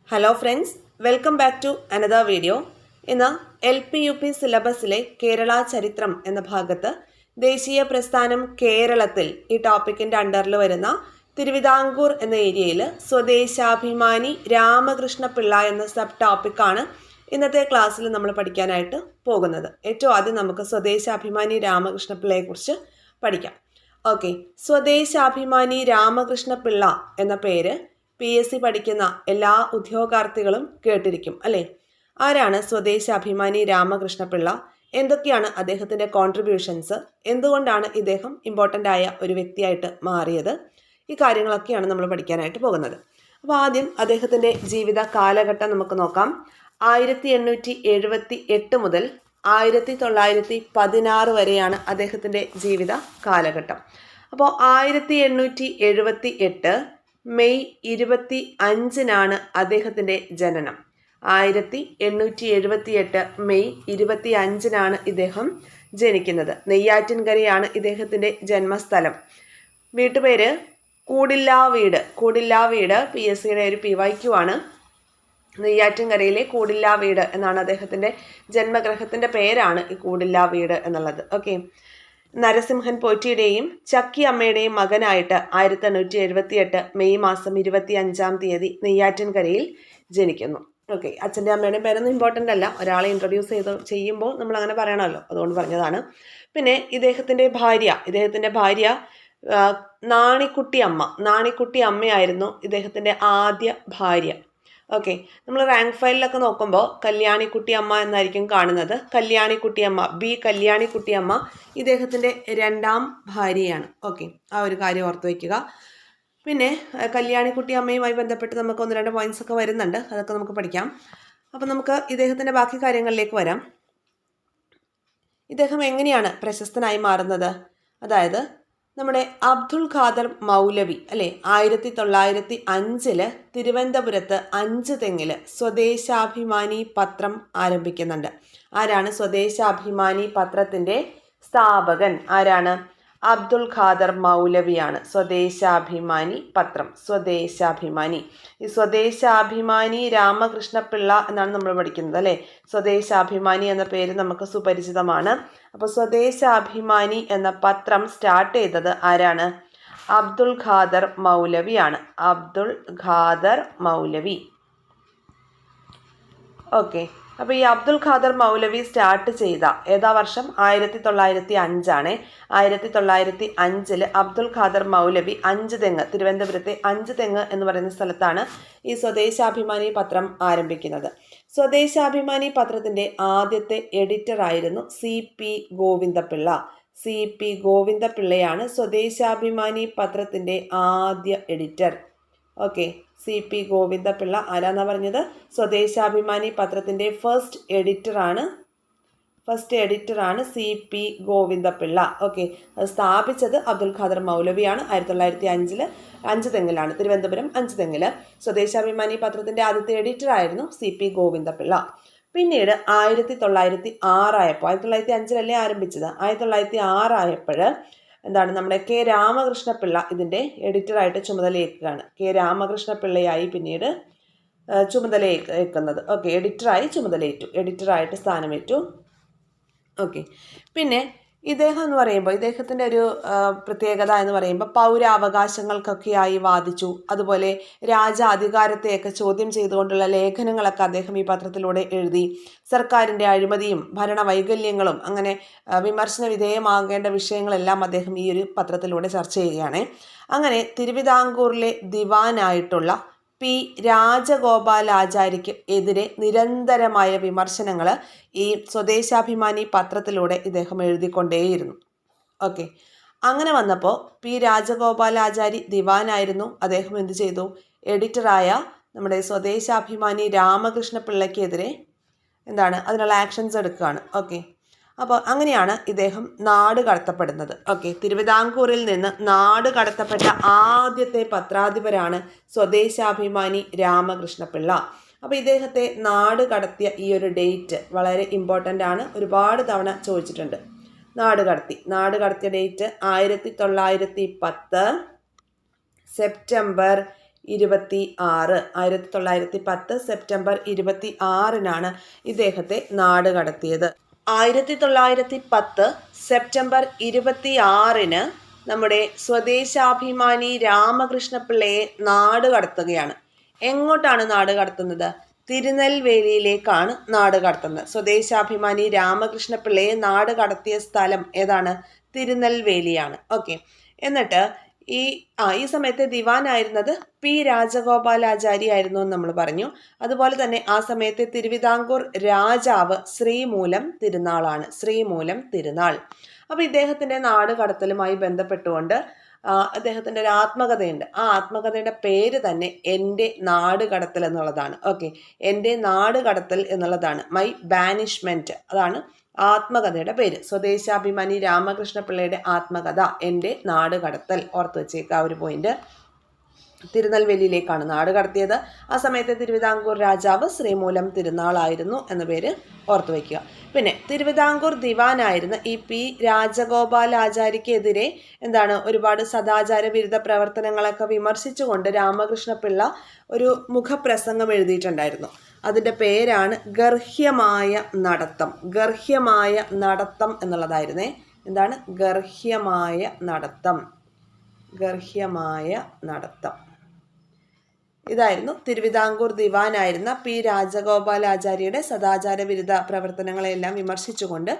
Hello friends, welcome back to another video. ഇന്ന് LP-UP സിലബസിലെ Kerala ചരിത്രം എന്ന ഭാഗത്ത് ദേശീയ പ്രസ്ഥാനം കേരളത്തിൽ ഈ ടോപ്പിക്കിൻ്റെ അണ്ടറിൽ വരുന്ന തിരുവിതാംകൂർ എന്ന ഏരിയയിൽ സ്വദേശാഭിമാനി രാമകൃഷ്ണപിള്ള എന്ന സബ് ടോപ്പിക്കാണ് ഇന്നത്തെ ക്ലാസ്സിൽ നമ്മൾ പഠിക്കാനായിട്ട് പോകുന്നത്. ഏറ്റവും ആദ്യം നമുക്ക് സ്വദേശാഭിമാനി രാമകൃഷ്ണപിള്ളയെക്കുറിച്ച് പഠിക്കാം. ഓക്കെ, സ്വദേശാഭിമാനി രാമകൃഷ്ണപിള്ള എന്ന പേര് PSC പഠിക്കുന്ന എല്ലാ ഉദ്യോഗാർത്ഥികളും കേട്ടിരിക്കും അല്ലേ? ആരാണ് സ്വദേശാഭിമാനി രാമകൃഷ്ണപിള്ള? എന്തൊക്കെയാണ് അദ്ദേഹത്തിൻ്റെ കോൺട്രിബ്യൂഷൻസ്? എന്തുകൊണ്ടാണ് ഇദ്ദേഹം ഇമ്പോർട്ടൻ്റ് ആയ ഒരു വ്യക്തിയായിട്ട് മാറിയത്? ഈ കാര്യങ്ങളൊക്കെയാണ് നമ്മൾ പഠിക്കാനായിട്ട് പോകുന്നത്. അപ്പോൾ ആദ്യം അദ്ദേഹത്തിൻ്റെ ജീവിത കാലഘട്ടം നമുക്ക് നോക്കാം. 1878 മുതൽ 1916 വരെയാണ് അദ്ദേഹത്തിൻ്റെ ജീവിത കാലഘട്ടം. അപ്പോൾ 1878 മെയ് 25-നാണ് അദ്ദേഹത്തിൻ്റെ ജനനം. 1878 മെയ് 25-നാണ് ഇദ്ദേഹം ജനിക്കുന്നത്. നെയ്യാറ്റിൻകരയാണ് ഇദ്ദേഹത്തിൻ്റെ ജന്മസ്ഥലം. വീട്ടുപേര് കൂടില്ലാവീട്. കൂടില്ലാവീട് PSCയുടെ ഒരു PYQ ആണ്. നെയ്യാറ്റിൻകരയിലെ കൂടില്ലാവീട് എന്നാണ് അദ്ദേഹത്തിൻ്റെ ജന്മഗ്രഹത്തിൻ്റെ പേരാണ് ഈ കൂടില്ലാവീട് എന്നുള്ളത്. ഓക്കെ, നരസിംഹൻ പോറ്റിയുടെയും ചക്കി അമ്മയുടെയും മകനായിട്ട് 1878 മെയ് മാസം 25-ാം തീയതി നെയ്യാറ്റിൻകരയിൽ ജനിക്കുന്നു. ഓക്കെ, അച്ഛൻ്റെ അമ്മയുടെയും പേരൊന്നും ഇമ്പോർട്ടൻ്റ് അല്ല, ഒരാളെ ഇൻട്രൊഡ്യൂസ് ചെയ്യുമ്പോൾ നമ്മൾ അങ്ങനെ പറയണമല്ലോ, അതുകൊണ്ട് പറഞ്ഞതാണ്. പിന്നെ ഇദ്ദേഹത്തിൻ്റെ ഭാര്യ നാണിക്കുട്ടി അമ്മയായിരുന്നു ഇദ്ദേഹത്തിൻ്റെ ആദ്യ ഭാര്യ. ഓക്കെ, നമ്മൾ റാങ്ക് ഫയലിലൊക്കെ നോക്കുമ്പോൾ കല്യാണിക്കുട്ടി അമ്മ എന്നായിരിക്കും കാണുന്നത്. കല്യാണിക്കുട്ടി അമ്മ ഇദ്ദേഹത്തിൻ്റെ രണ്ടാം ഭാര്യയാണ്. ഓക്കെ, ആ ഒരു കാര്യം ഓർത്ത് വയ്ക്കുക. പിന്നെ കല്യാണിക്കുട്ടി അമ്മയുമായി ബന്ധപ്പെട്ട് നമുക്ക് 1-2 പോയിന്റ്സ് ഒക്കെ വരുന്നുണ്ട്, അതൊക്കെ നമുക്ക് പഠിക്കാം. അപ്പം നമുക്ക് ഇദ്ദേഹത്തിൻ്റെ ബാക്കി കാര്യങ്ങളിലേക്ക് വരാം. ഇദ്ദേഹം എങ്ങനെയാണ് പ്രശസ്തനായി മാറുന്നത്? അതായത് നമ്മുടെ അബ്ദുൾ ഖാദർ മൗലവി അല്ലേ, 1905 തിരുവനന്തപുരത്ത് 5 തെങ്ങിൽ സ്വദേശാഭിമാനി പത്രം ആരംഭിക്കുന്നുണ്ട്. ആരാണ് സ്വദേശാഭിമാനി പത്രത്തിൻ്റെ സ്ഥാപകൻ? ആരാണ്? അബ്ദുൾ ഖാദർ മൗലവിയാണ്. സ്വദേശാഭിമാനി പത്രം, സ്വദേശാഭിമാനി. ഈ സ്വദേശാഭിമാനി രാമകൃഷ്ണപിള്ള എന്നാണ് നമ്മൾ പഠിക്കുന്നത് അല്ലേ. സ്വദേശാഭിമാനി എന്ന പേര് നമുക്ക് സുപരിചിതമാണ്. അപ്പോൾ സ്വദേശാഭിമാനി എന്ന പത്രം സ്റ്റാർട്ട് ചെയ്തത് ആരാണ്? അബ്ദുൾ ഖാദർ മൗലവിയാണ്. അബ്ദുൾ ഖാദർ മൗലവി. ഓക്കെ, അപ്പോൾ ഈ അബ്ദുൾ ഖാദർ മൗലവി സ്റ്റാർട്ട് ചെയ്ത ഏതാ വർഷം? 1905 1905 അബ്ദുൾ ഖാദർ മൗലവി 5 തെങ്ങ്, തിരുവനന്തപുരത്തെ 5 തെങ്ങ് എന്ന് പറയുന്ന സ്ഥലത്താണ് ഈ സ്വദേശാഭിമാനി പത്രം ആരംഭിക്കുന്നത്. സ്വദേശാഭിമാനി പത്രത്തിൻ്റെ ആദ്യത്തെ എഡിറ്റർ ആയിരുന്നു CP ഗോവിന്ദപിള്ള. CP ഗോവിന്ദപിള്ളയാണ് സ്വദേശാഭിമാനി പത്രത്തിൻ്റെ ആദ്യ എഡിറ്റർ. ഓക്കെ, CP ഗോവിന്ദപിള്ള ആരാന്നാ പറഞ്ഞത്? സ്വദേശാഭിമാനി പത്രത്തിൻ്റെ ഫസ്റ്റ് എഡിറ്ററാണ് CP ഗോവിന്ദപിള്ള. ഓക്കെ, അത് സ്ഥാപിച്ചത് അബ്ദുൾ ഖാദർ മൗലവിയാണ്. 1905 5 തെങ്ങിലാണ്, തിരുവനന്തപുരം 5 തെങ്ങിൽ. സ്വദേശാഭിമാനി പത്രത്തിൻ്റെ ആദ്യത്തെ എഡിറ്റർ ആയിരുന്നു CP ഗോവിന്ദപിള്ള. പിന്നീട് 1906 ആയപ്പോൾ, 1905 ആരംഭിച്ചത്, 1906 ആയപ്പോൾ എന്താണ്, നമ്മുടെ K രാമകൃഷ്ണപിള്ള ഇതിൻ്റെ എഡിറ്ററായിട്ട് ചുമതലയേൽക്കുകയാണ്. K രാമകൃഷ്ണപിള്ളയായി പിന്നീട് ചുമതലയേൽക്കുന്നത്. ഓക്കെ, എഡിറ്ററായിട്ട് സ്ഥാനമേറ്റു. ഓക്കെ, പിന്നെ ഇദ്ദേഹം എന്ന് പറയുമ്പോൾ ഇദ്ദേഹത്തിൻ്റെ ഒരു പ്രത്യേകത എന്ന് പറയുമ്പോൾ പൗരാവകാശങ്ങൾക്കൊക്കെയായി വാദിച്ചു. അതുപോലെ രാജാധികാരത്തെയൊക്കെ ചോദ്യം ചെയ്തുകൊണ്ടുള്ള ലേഖനങ്ങളൊക്കെ അദ്ദേഹം ഈ പത്രത്തിലൂടെ എഴുതി. സർക്കാരിൻ്റെ അഴിമതിയും ഭരണവൈകല്യങ്ങളും അങ്ങനെ വിമർശന വിധേയമാകേണ്ട വിഷയങ്ങളെല്ലാം അദ്ദേഹം ഈ ഒരു പത്രത്തിലൂടെ ചർച്ച ചെയ്യുകയാണ്. അങ്ങനെ തിരുവിതാംകൂറിലെ ദിവാനായിട്ടുള്ള P രാജഗോപാലാചാര്യയ്ക്ക് എതിരെ നിരന്തരമായ വിമർശനങ്ങൾ ഈ സ്വദേശാഭിമാനി പത്രത്തിലൂടെ ഇദ്ദേഹം എഴുതിക്കൊണ്ടേയിരുന്നു. ഓക്കെ, അങ്ങനെ വന്നപ്പോൾ P രാജഗോപാലാചാരി ദിവാനായിരുന്നു. അദ്ദേഹം എന്ത് ചെയ്തു? എഡിറ്ററായ നമ്മുടെ സ്വദേശാഭിമാനി രാമകൃഷ്ണപിള്ളയ്ക്കെതിരെ അതിനുള്ള ആക്ഷൻസ് എടുക്കുകയാണ്. ഓക്കെ, അപ്പോൾ അങ്ങനെയാണ് ഇദ്ദേഹം നാട് കടത്തപ്പെടുന്നത്. ഓക്കെ, തിരുവിതാംകൂറിൽ നിന്ന് നാട് കടത്തപ്പെട്ട ആദ്യത്തെ പത്രാധിപരാണ് സ്വദേശാഭിമാനി രാമകൃഷ്ണപിള്ള. അപ്പോൾ ഇദ്ദേഹത്തെ നാട് കടത്തിയ ഈ ഒരു ഡേറ്റ് വളരെ ഇമ്പോർട്ടൻ്റ് ആണ്, ഒരുപാട് തവണ ചോദിച്ചിട്ടുണ്ട്. നാട് കടത്തിയ ഡേറ്റ് 1910 സെപ്റ്റംബർ 1910 സെപ്റ്റംബർ 26 ഇദ്ദേഹത്തെ നാട് കടത്തിയത്. 1910 സെപ്റ്റംബർ 26 നമ്മുടെ സ്വദേശാഭിമാനി രാമകൃഷ്ണപിള്ളയെ നാട് കടത്തുകയാണ്. എങ്ങോട്ടാണ് നാട് കടത്തുന്നത്? തിരുനെൽവേലിയിലേക്കാണ് നാട് കടത്തുന്നത്. സ്വദേശാഭിമാനി രാമകൃഷ്ണപിള്ളയെ നാട് കടത്തിയ സ്ഥലം ഏതാണ്? തിരുനെൽവേലിയാണ്. ഓക്കെ. എന്നിട്ട് ഈ സമയത്ത് ദിവാനായിരുന്നത് പി രാജഗോപാലാചാരി ആയിരുന്നു എന്ന് നമ്മൾ പറഞ്ഞു. അതുപോലെ തന്നെ ആ സമയത്ത് തിരുവിതാംകൂർ രാജാവ് ശ്രീമൂലം തിരുനാളാണ്. ശ്രീമൂലം തിരുനാൾ. അപ്പോൾ ഇദ്ദേഹത്തിൻ്റെ നാട് കടത്തലുമായി ബന്ധപ്പെട്ടുകൊണ്ട് അദ്ദേഹത്തിൻ്റെ ഒരു ആത്മകഥയുണ്ട്. ആ ആത്മകഥയുടെ പേര് തന്നെ എൻ്റെ നാട് കടത്തൽ എന്നുള്ളതാണ്. ഓക്കെ, എൻ്റെ നാട് കടത്തൽ എന്നുള്ളതാണ്. മൈ ബാനിഷ്മെൻറ്റ്, അതാണ് ആത്മകഥയുടെ പേര്. സ്വദേശാഭിമാനി രാമകൃഷ്ണപിള്ളയുടെ ആത്മകഥ എൻ്റെ നാട് കടത്തൽ. ഓർത്ത് വെച്ചേക്കുക ഒരു പോയിന്റ്. തിരുനെൽവേലിയിലേക്കാണ് നാട് കടത്തിയത്. ആ സമയത്ത് തിരുവിതാംകൂർ രാജാവ് ശ്രീമൂലം തിരുനാളായിരുന്നു എന്ന പേര് ഓർത്തു വയ്ക്കുക. പിന്നെ തിരുവിതാംകൂർ ദിവാനായിരുന്ന ഈ പി രാജഗോപാലാചാരിക്കെതിരെ ഒരുപാട് സദാചാര വിരുദ്ധ പ്രവർത്തനങ്ങളൊക്കെ വിമർശിച്ചുകൊണ്ട് രാമകൃഷ്ണപിള്ള ഒരു മുഖപ്രസംഗം എഴുതിയിട്ടുണ്ടായിരുന്നു. അതിൻ്റെ പേരാണ് ഗർഹ്യമായ നടത്തം. ഗർഹ്യമായ നടത്തം എന്നുള്ളതായിരുന്നേ. ഗർഹ്യമായ നടത്തം. ഗർഹ്യമായ നടത്തം ഇതായിരുന്നു തിരുവിതാംകൂർ ദിവാനായിരുന്ന പി രാജഗോപാലാചാര്യയുടെ സദാചാര വിരുദ്ധ പ്രവർത്തനങ്ങളെല്ലാം വിമർശിച്ചുകൊണ്ട്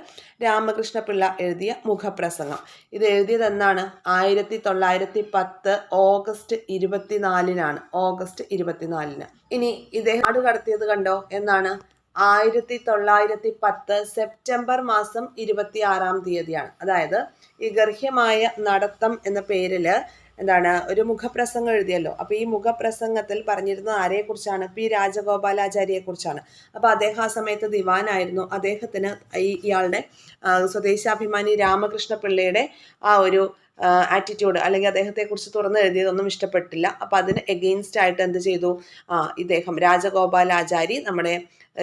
രാമകൃഷ്ണപിള്ള എഴുതിയ മുഖപ്രസംഗം. ഇത് എഴുതിയത് എന്നാണ്? 1910 ഓഗസ്റ്റ് 24 ഓഗസ്റ്റ് 24. ഇനി ഇദ്ദേഹം നാട് കടത്തിയത് കണ്ടോ എന്നാണ്? 1910 സെപ്റ്റംബർ മാസം 26 അതായത് ഈ ഗർഹ്യമായ നടത്തം എന്ന പേരിൽ ഒരു മുഖപ്രസംഗം എഴുതിയല്ലോ. അപ്പോൾ ഈ മുഖപ്രസംഗത്തിൽ പറഞ്ഞിരുന്നത് ആരെക്കുറിച്ചാണ്? പി രാജഗോപാലാചാര്യയെ കുറിച്ചാണ്. അപ്പോൾ അദ്ദേഹം ആ സമയത്ത് ദിവാനായിരുന്നു. അദ്ദേഹത്തിന് ഇയാളുടെ സ്വദേശാഭിമാനി രാമകൃഷ്ണപിള്ളയുടെ ആ ഒരു ആറ്റിറ്റ്യൂഡ് അല്ലെങ്കിൽ അദ്ദേഹത്തെക്കുറിച്ച് തുറന്ന് എഴുതിയതൊന്നും ഇഷ്ടപ്പെട്ടില്ല. അപ്പോൾ അതിന് എഗെയിൻസ്റ്റ് ആയിട്ട് എന്ത് ചെയ്തു? ഇദ്ദേഹം രാജഗോപാലാചാരി നമ്മുടെ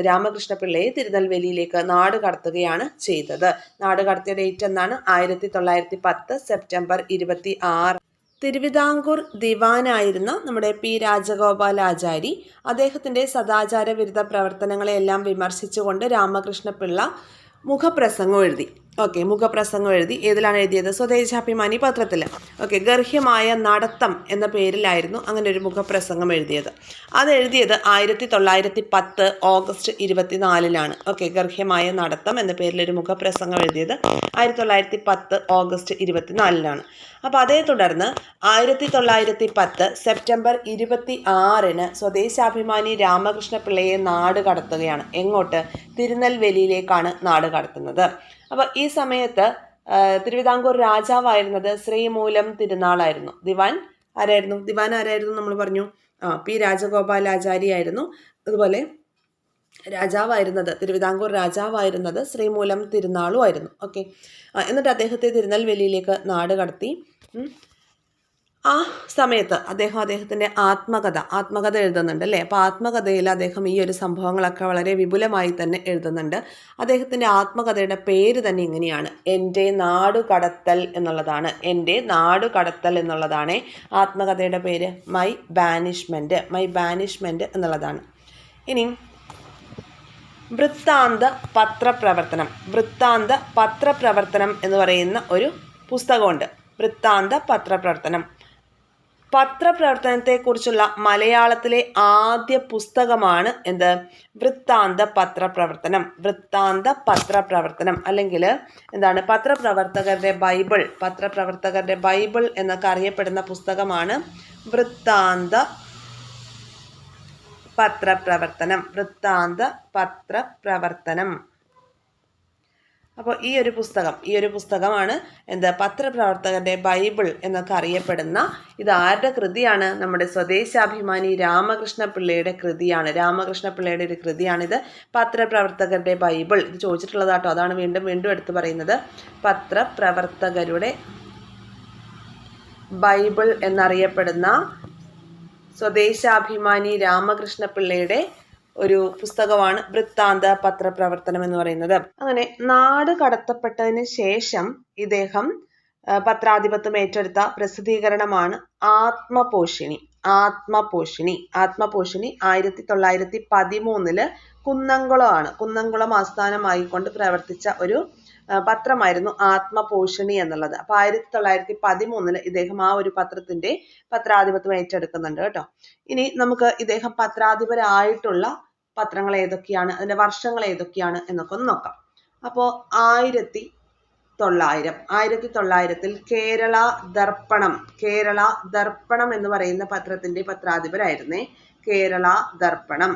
രാമകൃഷ്ണപിള്ളയെ തിരുനെൽവേലിയിലേക്ക് നാട് കടത്തുകയാണ് ചെയ്തത്. നാട് കടത്തിയ ഡേറ്റ് എന്നാണ്? 1910 സെപ്റ്റംബർ 26. തിരുവിതാംകൂർ ദിവാനായിരുന്ന നമ്മുടെ പി രാജഗോപാലാചാരി അദ്ദേഹത്തിൻ്റെ സദാചാര വിരുദ്ധ പ്രവർത്തനങ്ങളെല്ലാം വിമർശിച്ചുകൊണ്ട് രാമകൃഷ്ണപിള്ള മുഖപ്രസംഗം എഴുതി. ഓക്കെ, മുഖപ്രസംഗം എഴുതി. ഏതിലാണ് എഴുതിയത്? സ്വദേശാഭിമാനി പത്രത്തിൽ. ഓക്കെ, ഗർഹ്യമായ നടത്തം എന്ന പേരിലായിരുന്നു അങ്ങനെ ഒരു മുഖപ്രസംഗം എഴുതിയത്. അത് എഴുതിയത് 1910 ഓഗസ്റ്റ് 24 ഓക്കെ, ഗർഹ്യമായ നടത്തം എന്ന പേരിലൊരു മുഖപ്രസംഗം എഴുതിയത് 1910 ഓഗസ്റ്റ് 24. അപ്പോൾ അതേ തുടർന്ന് 1910 സെപ്റ്റംബർ 26 സ്വദേശാഭിമാനി രാമകൃഷ്ണപിള്ളയെ നാട് കടത്തുകയാണ്. എങ്ങോട്ട്? തിരുനെൽവേലിയിലേക്കാണ് നാട് കടത്തുന്നത്. അപ്പോൾ ഈ സമയത്ത് തിരുവിതാംകൂർ രാജാവായിരുന്നത് ശ്രീമൂലം തിരുനാളായിരുന്നു. ദിവാൻ ആരായിരുന്നു? നമ്മൾ പറഞ്ഞു പി രാജഗോപാലാചാരി ആയിരുന്നു. അതുപോലെ തിരുവിതാംകൂർ രാജാവായിരുന്നത് ശ്രീമൂലം തിരുനാളും ആയിരുന്നു. ഓക്കെ, എന്നിട്ട് അദ്ദേഹത്തെ തിരുനെൽവേലിയിലേക്ക് നാട് കടത്തി. ആ സമയത്ത് അദ്ദേഹത്തിൻ്റെ ആത്മകഥ എഴുതുന്നുണ്ട് അല്ലേ? അപ്പോൾ ആത്മകഥയിൽ അദ്ദേഹം ഈ ഒരു സംഭവങ്ങളൊക്കെ വളരെ വിപുലമായി തന്നെ എഴുതുന്നുണ്ട്. അദ്ദേഹത്തിൻ്റെ ആത്മകഥയുടെ പേര് തന്നെ ഇങ്ങനെയാണ്, എൻ്റെ നാടു കടത്തൽ എന്നുള്ളതാണ്. എൻ്റെ നാടു കടത്തൽ എന്നുള്ളതാണ് ആത്മകഥയുടെ പേര്. മൈ ബാനിഷ്മെൻറ്റ് എന്നുള്ളതാണ്. ഇനി വൃത്താന്ത പത്രപ്രവർത്തനം എന്ന് പറയുന്ന ഒരു പുസ്തകമുണ്ട്. വൃത്താന്ത പത്രപ്രവർത്തനത്തെക്കുറിച്ചുള്ള മലയാളത്തിലെ ആദ്യ പുസ്തകമാണ് വൃത്താന്ത പത്രപ്രവർത്തനം അല്ലെങ്കിൽ പത്രപ്രവർത്തകരുടെ ബൈബിൾ എന്നൊക്കെ അറിയപ്പെടുന്ന പുസ്തകമാണ് വൃത്താന്ത പത്രപ്രവർത്തനം. അപ്പോൾ ഈ ഒരു പുസ്തകമാണ് പത്രപ്രവർത്തകരുടെ ബൈബിൾ എന്നൊക്കെ അറിയപ്പെടുന്ന. ഇത് ആരുടെ കൃതിയാണ്? നമ്മുടെ സ്വദേശാഭിമാനി രാമകൃഷ്ണപിള്ളയുടെ കൃതിയാണ്. രാമകൃഷ്ണപിള്ളയുടെ ഒരു കൃതിയാണിത്, പത്രപ്രവർത്തകരുടെ ബൈബിൾ. ഇത് ചോദിച്ചിട്ടുള്ളതാട്ടോ, അതാണ് വീണ്ടും എടുത്തു പറയുന്നത്. പത്രപ്രവർത്തകരുടെ ബൈബിൾ എന്നറിയപ്പെടുന്ന സ്വദേശാഭിമാനി രാമകൃഷ്ണപിള്ളയുടെ ഒരു പുസ്തകമാണ് വൃത്താന്ത പത്രപ്രവർത്തനം എന്ന് പറയുന്നത്. അങ്ങനെ നാട് കടത്തപ്പെട്ടതിന് ശേഷം ഇദ്ദേഹം പത്രാധിപത്യം ഏറ്റെടുത്ത പ്രസിദ്ധീകരണമാണ് ആത്മപോഷിണി. ആത്മപോഷിണി. 1913 കുന്നംകുളം ആസ്ഥാനമായിക്കൊണ്ട് പ്രവർത്തിച്ച ഒരു പത്രമായിരുന്നു ആത്മപോഷിണി എന്നുള്ളത്. അപ്പൊ 1913 ഇദ്ദേഹം ആ ഒരു പത്രത്തിന്റെ പത്രാധിപത്യം ഏറ്റെടുക്കുന്നുണ്ട് കേട്ടോ. ഇനി നമുക്ക് ഇദ്ദേഹം പത്രാധിപരായിട്ടുള്ള പത്രങ്ങൾ ഏതൊക്കെയാണ്, അതിന്റെ വർഷങ്ങൾ ഏതൊക്കെയാണ് എന്നൊക്കെ ഒന്ന് നോക്കാം. അപ്പോ 1900 കേരള ദർപ്പണം എന്ന് പറയുന്ന പത്രത്തിന്റെ പത്രാധിപരായിരുന്നേ കേരള ദർപ്പണം.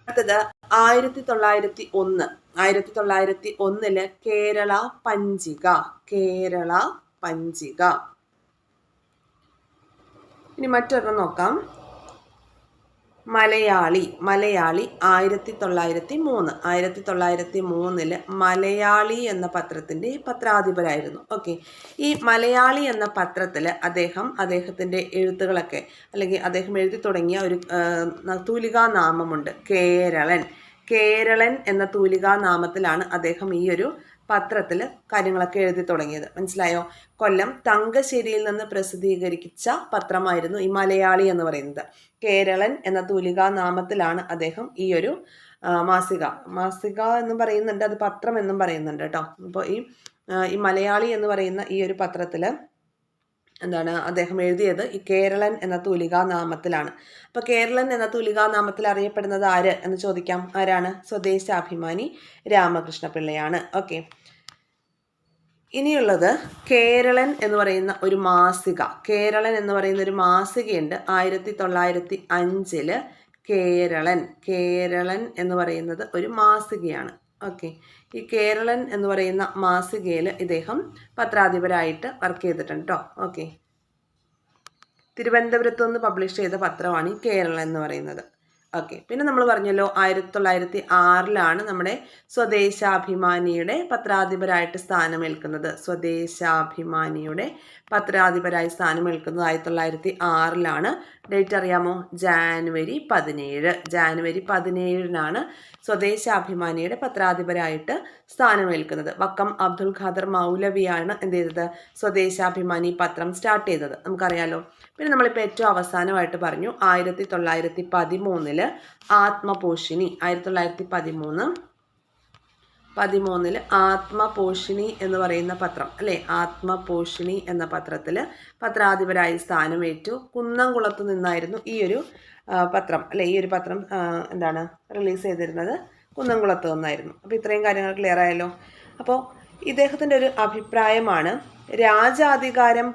അടുത്തത് 1901 കേരള പഞ്ചിക. ഇനി മറ്റൊരെണ്ണം നോക്കാം. മലയാളി 1903 മലയാളി എന്ന പത്രത്തിന്റെ പത്രാധിപരായിരുന്നു. ഓക്കെ, ഈ മലയാളി എന്ന പത്രത്തില് അദ്ദേഹത്തിന്റെ എഴുത്തുകളൊക്കെ അല്ലെങ്കിൽ അദ്ദേഹം എഴുതി തുടങ്ങിയ ഒരു തൂലികാ നാമമുണ്ട്, കേരളൻ എന്ന തൂലികാ നാമത്തിലാണ് അദ്ദേഹം ഈ ഒരു പത്രത്തിൽ കാര്യങ്ങളൊക്കെ എഴുതി തുടങ്ങിയത്. മനസ്സിലായോ? കൊല്ലം തങ്കശ്ശേരിയിൽ നിന്ന് പ്രസിദ്ധീകരിച്ച പത്രമായിരുന്നു ഈ മലയാളി എന്ന് പറയുന്നത്. കേരളൻ എന്ന തൂലികാ നാമത്തിലാണ് അദ്ദേഹം ഈ ഒരു മാസിക എന്ന് പറയുന്നുണ്ട്, അത് പത്രം എന്നും പറയുന്നുണ്ട് കേട്ടോ. അപ്പോൾ ഈ മലയാളി എന്ന് പറയുന്ന ഈ ഒരു പത്രത്തില് അദ്ദേഹം എഴുതിയത് ഈ കേരളൻ എന്ന തൂലികാ നാമത്തിലാണ്. അപ്പൊ കേരളൻ എന്ന തൂലികാ നാമത്തിൽ അറിയപ്പെടുന്നത് ആര് എന്ന് ചോദിക്കാം. ആരാണ്? സ്വദേശാഭിമാനി രാമകൃഷ്ണപിള്ളയാണ്. ഓക്കെ, ഇനിയുള്ളത് കേരളൻ എന്ന് പറയുന്ന ഒരു മാസിക. മാസികയുണ്ട്. 1905 കേരളൻ എന്ന് പറയുന്നത് ഒരു മാസികയാണ്. ഓക്കെ, ഈ കേരളൻ എന്ന് പറയുന്ന മാസികയിൽ ഇദ്ദേഹം പത്രാധിപരായിട്ട് വർക്ക് ചെയ്തിട്ടുണ്ട് കേട്ടോ. ഓക്കെ, തിരുവനന്തപുരത്ത് നിന്ന് പബ്ലിഷ് ചെയ്ത പത്രമാണ് ഈ കേരളൻ എന്ന് പറയുന്നത്. ഓക്കെ, പിന്നെ നമ്മൾ പറഞ്ഞല്ലോ 1906 നമ്മുടെ സ്വദേശാഭിമാനിയുടെ പത്രാധിപരായിട്ട് സ്ഥാനമേൽക്കുന്നത്. പത്രാധിപരായി സ്ഥാനമേൽക്കുന്നത് 1906 ഡേറ്റ് അറിയാമോ? ജാനുവരി 17 സ്വദേശാഭിമാനിയുടെ പത്രാധിപരായിട്ട് സ്ഥാനമേൽക്കുന്നത്. വക്കം അബ്ദുൽ ഖാദർ മൗലവിയാണ് എന്ത് ചെയ്തത്? സ്വദേശാഭിമാനി പത്രം സ്റ്റാർട്ട് ചെയ്തത്, നമുക്കറിയാലോ. പിന്നെ നമ്മളിപ്പോൾ ഏറ്റവും അവസാനമായിട്ട് പറഞ്ഞു 1913 ആത്മപോഷിണി. 1913 ആത്മപോഷിണി എന്ന് പറയുന്ന പത്രം അല്ലെ, ആത്മപോഷിണി എന്ന പത്രത്തില് പത്രാധിപരായി സ്ഥാനമേറ്റു. കുന്നംകുളത്ത് നിന്നായിരുന്നു ഈ ഒരു പത്രം അല്ലെ, ഈ ഒരു പത്രം റിലീസ് ചെയ്തിരുന്നത് കുന്നംകുളത്ത് നിന്നായിരുന്നു. അപ്പോൾ ഇത്രയും കാര്യങ്ങൾ ക്ലിയർ ആയല്ലോ. അപ്പോൾ ഇദ്ദേഹത്തിൻ്റെ ഒരു അഭിപ്രായമാണ് രാജാധികാരം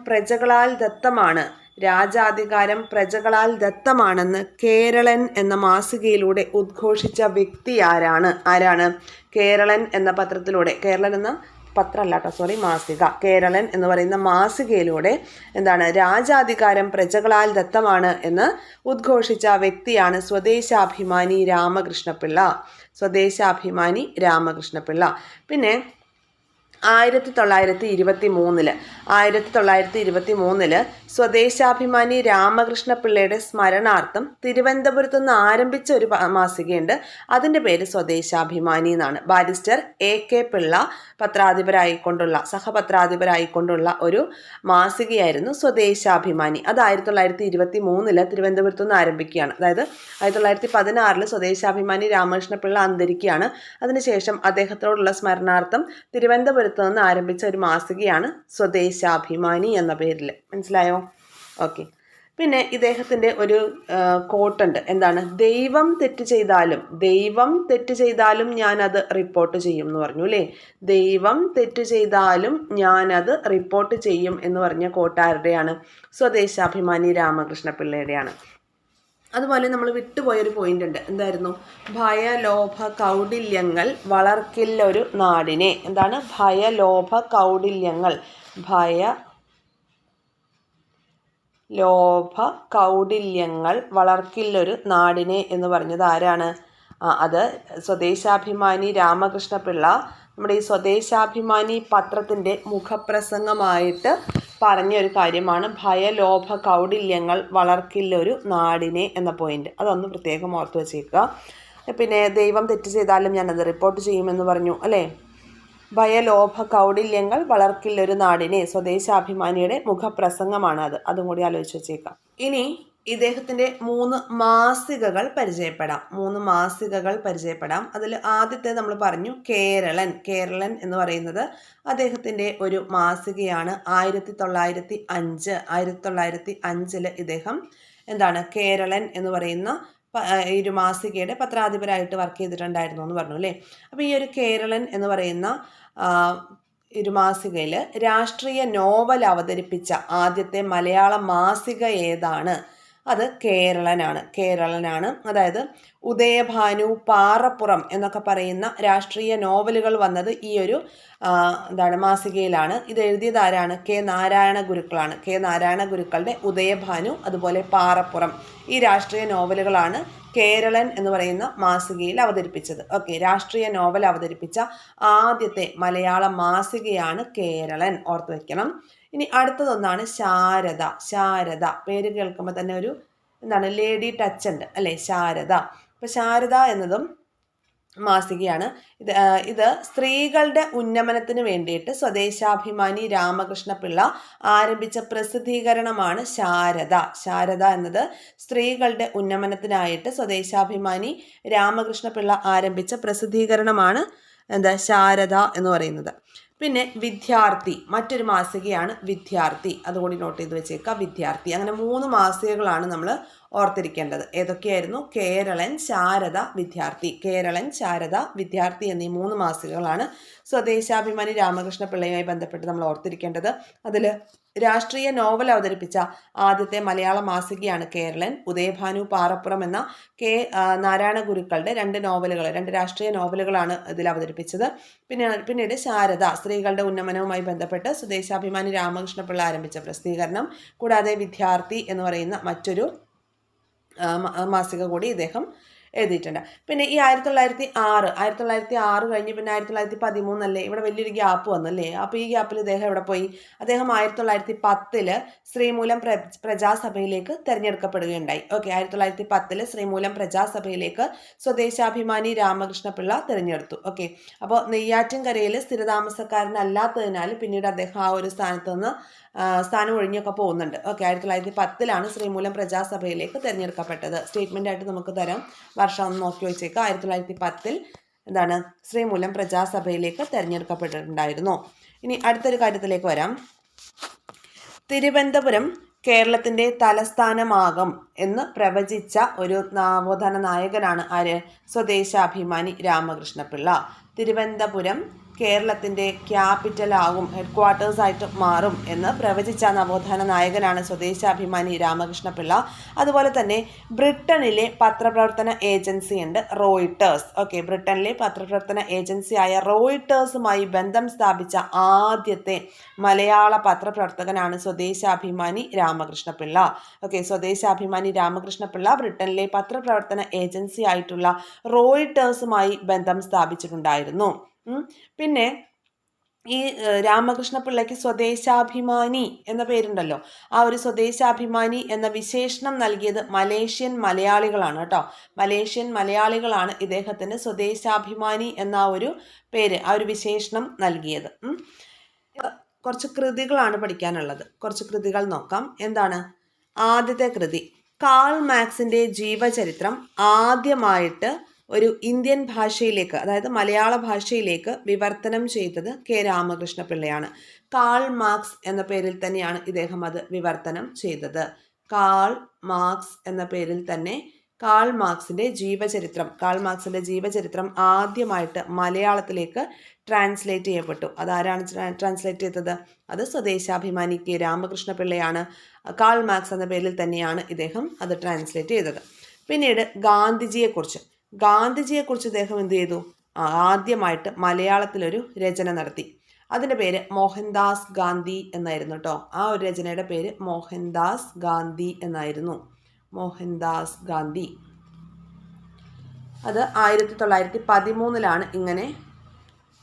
പ്രജകളാൽ ദത്തമാണെന്ന് കേരളൻ എന്ന മാസികയിലൂടെ ഉദ്ഘോഷിച്ച വ്യക്തി ആരാണ്? കേരളൻ എന്ന പത്രത്തിലൂടെ, കേരളൻ എന്ന പത്രമല്ല കേട്ടോ, മാസിക, കേരളൻ എന്ന് പറയുന്ന മാസികയിലൂടെ രാജാധികാരം പ്രജകളാൽ ദത്തമാണ് എന്ന് ഉദ്ഘോഷിച്ച വ്യക്തിയാണ് സ്വദേശാഭിമാനി രാമകൃഷ്ണപിള്ള. പിന്നെ 1923 സ്വദേശാഭിമാനി രാമകൃഷ്ണപിള്ളയുടെ സ്മരണാർത്ഥം തിരുവനന്തപുരത്ത് നിന്ന് ആരംഭിച്ച ഒരു മാസികയുണ്ട്. അതിൻ്റെ പേര് സ്വദേശാഭിമാനി എന്നാണ്. ബാരിസ്റ്റർ AK പിള്ള സഹപത്രാധിപരായിക്കൊണ്ടുള്ള ഒരു മാസികയായിരുന്നു സ്വദേശാഭിമാനി. അത് 1923 തിരുവനന്തപുരത്ത് നിന്ന് ആരംഭിക്കുകയാണ്. അതായത് 1916 സ്വദേശാഭിമാനി രാമകൃഷ്ണപിള്ള അന്തരിക്കുകയാണ്. അതിനുശേഷം അദ്ദേഹത്തോടുള്ള സ്മരണാർത്ഥം തിരുവനന്തപുരത്ത് നിന്ന് ആരംഭിച്ച ഒരു മാസികയാണ് സ്വദേശാഭിമാനി എന്ന പേരിൽ. മനസ്സിലായോ? ഓക്കെ, പിന്നെ ഇദ്ദേഹത്തിൻ്റെ ഒരു കോട്ടുണ്ട്. ദൈവം തെറ്റ് ചെയ്താലും ഞാനത് റിപ്പോർട്ട് ചെയ്യും എന്ന് പറഞ്ഞു അല്ലേ. ദൈവം തെറ്റ് ചെയ്താലും ഞാനത് റിപ്പോർട്ട് ചെയ്യും എന്ന് പറഞ്ഞ കോട്ടാരുടെയാണ്? സ്വദേശാഭിമാനി രാമകൃഷ്ണപിള്ളയുടെയാണ്. അതുപോലെ നമ്മൾ വിട്ടുപോയൊരു പോയിന്റ് ഉണ്ട്. എന്തായിരുന്നു? ഭയലോഭ കൗടില്യങ്ങൾ വളർക്കില്ലൊരു നാടിനെ. ഭയലോഭ കൗടില്യങ്ങൾ വളർക്കില്ലൊരു നാടിനെ എന്ന് പറഞ്ഞത് ആരാണ്? അത് സ്വദേശാഭിമാനി രാമകൃഷ്ണപിള്ള നമ്മുടെ ഈ സ്വദേശാഭിമാനി പത്രത്തിൻ്റെ മുഖപ്രസംഗമായിട്ട് പറഞ്ഞ ഒരു കാര്യമാണ് ഭയലോഭ കൗടില്യങ്ങൾ വളർക്കില്ലൊരു നാടിനെ എന്ന പോയിന്റ്. അതൊന്ന് പ്രത്യേകം ഓർത്ത് വെച്ചേക്കുക. പിന്നെ ദൈവം തെറ്റ് ചെയ്താലും ഞാനത് റിപ്പോർട്ട് ചെയ്യുമെന്ന് പറഞ്ഞു അല്ലേ. ഭയലോഭ കൗടില്യങ്ങൾ വളർക്കില്ലൊരു നാടിനെ. സ്വദേശാഭിമാനിയുടെ മുഖപ്രസംഗമാണ് അത്. അതും കൂടി ആലോചിച്ച് വെച്ചേക്കാം. ഇനി ഇദ്ദേഹത്തിൻ്റെ 3 മാസികകൾ പരിചയപ്പെടാം. അതിൽ ആദ്യത്തെ നമ്മൾ പറഞ്ഞു കേരളൻ എന്ന് പറയുന്നത് അദ്ദേഹത്തിൻ്റെ ഒരു മാസികയാണ്. 1905 ഇദ്ദേഹം കേരളൻ എന്ന് പറയുന്ന ഈ ഒരു മാസികയുടെ പത്രാധിപരായിട്ട് വർക്ക് ചെയ്തിട്ടുണ്ടായിരുന്നു എന്ന് പറഞ്ഞു അല്ലേ. അപ്പോൾ ഈ ഒരു കേരളൻ എന്ന് പറയുന്ന ഒരു മാസികയിൽ രാഷ്ട്രീയ നോവൽ അവതരിപ്പിച്ച ആദ്യത്തെ മലയാള മാസിക ഏതാണ്? അത് കേരളനാണ്. അതായത് ഉദയഭാനു, പാറപ്പുറം എന്നൊക്കെ പറയുന്ന രാഷ്ട്രീയ നോവലുകൾ വന്നത് ഈ ഒരു മാസികയിലാണ്. ഇത് എഴുതിയത് ആരാണ്? കെ നാരായണ ഗുരുക്കളുടെ ഉദയഭാനു, അതുപോലെ പാറപ്പുറം, ഈ രാഷ്ട്രീയ നോവലുകളാണ് കേരളൻ എന്ന് പറയുന്ന മാസികയിൽ അവതരിപ്പിച്ചത്. ഓക്കെ, രാഷ്ട്രീയ നോവൽ അവതരിപ്പിച്ച ആദ്യത്തെ മലയാള മാസികയാണ് കേരളൻ, ഓർത്തു വയ്ക്കണം. ഇനി അടുത്തതൊന്നാണ് ശാരദ. പേര് കേൾക്കുമ്പോൾ തന്നെ ഒരു ലേഡി ടച്ച് ഉണ്ട് അല്ലേ, ശാരദ. അപ്പോൾ ശാരദ എന്നതും മാസികയാണ്. ഇത് സ്ത്രീകളുടെ ഉന്നമനത്തിന് വേണ്ടിയിട്ട് സ്വദേശാഭിമാനി രാമകൃഷ്ണപിള്ള ആരംഭിച്ച പ്രസിദ്ധീകരണമാണ് ശാരദ എന്നത് സ്ത്രീകളുടെ ഉന്നമനത്തിനായിട്ട് സ്വദേശാഭിമാനി രാമകൃഷ്ണപിള്ള ആരംഭിച്ച പ്രസിദ്ധീകരണമാണ് ശാരദ എന്ന് പറയുന്നത്. പിന്നെ വിദ്യാർത്ഥി, മറ്റൊരു മാസികയാണ് വിദ്യാർത്ഥി. അതുകൂടി നോട്ട് ചെയ്ത് വെച്ചേക്കാം, വിദ്യാർത്ഥി. അങ്ങനെ 3 മാസികകളാണ് നമ്മൾ ഓർത്തിരിക്കേണ്ടത്. ഏതൊക്കെയായിരുന്നു? കേരളൻ, ശാരദ, വിദ്യാർത്ഥി എന്നീ 3 മാസികകളാണ് സ്വദേശാഭിമാനി രാമകൃഷ്ണപിള്ളയുമായി ബന്ധപ്പെട്ട് നമ്മൾ ഓർത്തിരിക്കേണ്ടത്. അതിൽ രാഷ്ട്രീയ നോവൽ അവതരിപ്പിച്ച ആദ്യത്തെ മലയാള മാസികയാണ് കേരളൻ. ഉദയഭാനു, പാറപ്പുറം എന്ന കെ നാരായണ ഗുരുക്കളുടെ 2 രാഷ്ട്രീയ നോവലുകളാണ് ഇതിൽ അവതരിപ്പിച്ചത്. പിന്നീട് ശാരദ, സ്ത്രീകളുടെ ഉന്നമനവുമായി ബന്ധപ്പെട്ട് സ്വദേശാഭിമാനി രാമകൃഷ്ണപിള്ള ആരംഭിച്ച പ്രസിദ്ധീകരണം. കൂടാതെ വിദ്യാർത്ഥി എന്ന് പറയുന്ന മറ്റൊരു മാസിക കൂടി ഇദ്ദേഹം എഴുതിയിട്ടുണ്ട്. പിന്നെ ഈ 1906 കഴിഞ്ഞ് പിന്നെ 1913 അല്ലേ, ഇവിടെ വലിയൊരു ഗ്യാപ്പ് വന്നല്ലേ. അപ്പോൾ ഈ ഗ്യാപ്പിൽ ഇദ്ദേഹം എവിടെ പോയി? അദ്ദേഹം 1910 ശ്രീമൂലം പ്രജാസഭയിലേക്ക് തിരഞ്ഞെടുക്കപ്പെടുകയുണ്ടായി. ഓക്കെ, 1910 ശ്രീമൂലം പ്രജാസഭയിലേക്ക് സ്വദേശാഭിമാനി രാമകൃഷ്ണപിള്ള തിരഞ്ഞെടുത്തു. ഓക്കെ, അപ്പോൾ നെയ്യാറ്റിൻകരയിൽ സ്ഥിരതാമസക്കാരനല്ലാത്തതിനാൽ പിന്നീട് അദ്ദേഹം ആ ഒരു സ്ഥാനം ഒഴിഞ്ഞൊക്കെ പോകുന്നുണ്ട്. ഓക്കെ, 1910 ശ്രീമൂലം പ്രജാസഭയിലേക്ക് തിരഞ്ഞെടുക്കപ്പെട്ടത്. സ്റ്റേറ്റ്മെൻ്റ് ആയിട്ട് നമുക്ക് തരാം, വർഷം ഒന്ന് നോക്കി വെച്ചേക്കാം. 1910 ശ്രീമൂലം പ്രജാസഭയിലേക്ക് തിരഞ്ഞെടുക്കപ്പെട്ടിട്ടുണ്ടായിരുന്നു. ഇനി അടുത്തൊരു കാര്യത്തിലേക്ക് വരാം. തിരുവനന്തപുരം കേരളത്തിൻ്റെ തലസ്ഥാനമാകും എന്ന് പ്രവചിച്ച ഒരു നവോത്ഥാന നായകനാണ് ആര്? സ്വദേശാഭിമാനി രാമകൃഷ്ണപിള്ള. തിരുവനന്തപുരം കേരളത്തിൻ്റെ ക്യാപിറ്റലാകും, ഹെഡ്ക്വാർട്ടേഴ്സ് ആയിട്ട് മാറും എന്ന് പ്രവചിച്ച നവോത്ഥാന നായകനാണ് സ്വദേശാഭിമാനി രാമകൃഷ്ണപിള്ള. അതുപോലെ തന്നെ ബ്രിട്ടനിലെ പത്രപ്രവർത്തന ഏജൻസി ഉണ്ട് റോയിട്ടേഴ്സ്. ഓക്കെ, ബ്രിട്ടനിലെ പത്രപ്രവർത്തന ഏജൻസിയായ റോയിട്ടേഴ്സുമായി ബന്ധം സ്ഥാപിച്ച ആദ്യത്തെ മലയാള പത്രപ്രവർത്തകനാണ് സ്വദേശാഭിമാനി രാമകൃഷ്ണപിള്ള. ഓക്കെ, സ്വദേശാഭിമാനി രാമകൃഷ്ണപിള്ള ബ്രിട്ടനിലെ പത്രപ്രവർത്തന ഏജൻസി ആയിട്ടുള്ള റോയിട്ടേഴ്സുമായി ബന്ധം സ്ഥാപിച്ചിട്ടുണ്ടായിരുന്നു. പിന്നെ ഈ രാമകൃഷ്ണപിള്ളയ്ക്ക് സ്വദേശാഭിമാനി എന്ന പേരുണ്ടല്ലോ, ആ ഒരു സ്വദേശാഭിമാനി എന്ന വിശേഷണം നൽകിയത് മലേഷ്യൻ മലയാളികളാണ് കേട്ടോ. മലേഷ്യൻ മലയാളികളാണ് ഇദ്ദേഹത്തിന് സ്വദേശാഭിമാനി എന്ന ഒരു പേര്, ആ ഒരു വിശേഷണം നൽകിയത്. കുറച്ച് കൃതികളാണ് പഠിക്കാനുള്ളത്. കുറച്ച് കൃതികൾ നോക്കാം. എന്താണ് ആദ്യത്തെ കൃതി? കാൾ മാക്സിൻ്റെ ജീവചരിത്രം ആദ്യമായിട്ട് ഒരു ഇന്ത്യൻ ഭാഷയിലേക്ക്, അതായത് മലയാള ഭാഷയിലേക്ക് വിവർത്തനം ചെയ്തത് കെ രാമകൃഷ്ണപിള്ളയാണ്. കാൾ മാർക്സ് എന്ന പേരിൽ തന്നെയാണ് ഇദ്ദേഹം അത് വിവർത്തനം ചെയ്തത്. കാൾ മാർക്സ് എന്ന പേരിൽ തന്നെ കാൾ മാർക്സിൻ്റെ ജീവചരിത്രം ആദ്യമായിട്ട് മലയാളത്തിലേക്ക് ട്രാൻസ്ലേറ്റ് ചെയ്യപ്പെട്ടു. അതാരാണ് ട്രാൻസ്ലേറ്റ് ചെയ്തത്? അത് സ്വദേശാഭിമാനി കെ രാമകൃഷ്ണപിള്ളയാണ്. കാൾ മാർക്സ് എന്ന പേരിൽ തന്നെയാണ് ഇദ്ദേഹം അത് ട്രാൻസ്ലേറ്റ് ചെയ്തത്. പിന്നീട് ഗാന്ധിജിയെക്കുറിച്ച് ഇദ്ദേഹം എന്ത് ചെയ്തു? ആദ്യമായിട്ട് മലയാളത്തിലൊരു രചന നടത്തി. അതിൻ്റെ പേര് മോഹൻദാസ് ഗാന്ധി എന്നായിരുന്നു കേട്ടോ. ആ ഒരു രചനയുടെ പേര് മോഹൻദാസ് ഗാന്ധി എന്നായിരുന്നു. മോഹൻദാസ് ഗാന്ധി. അത് 1913 ഇങ്ങനെ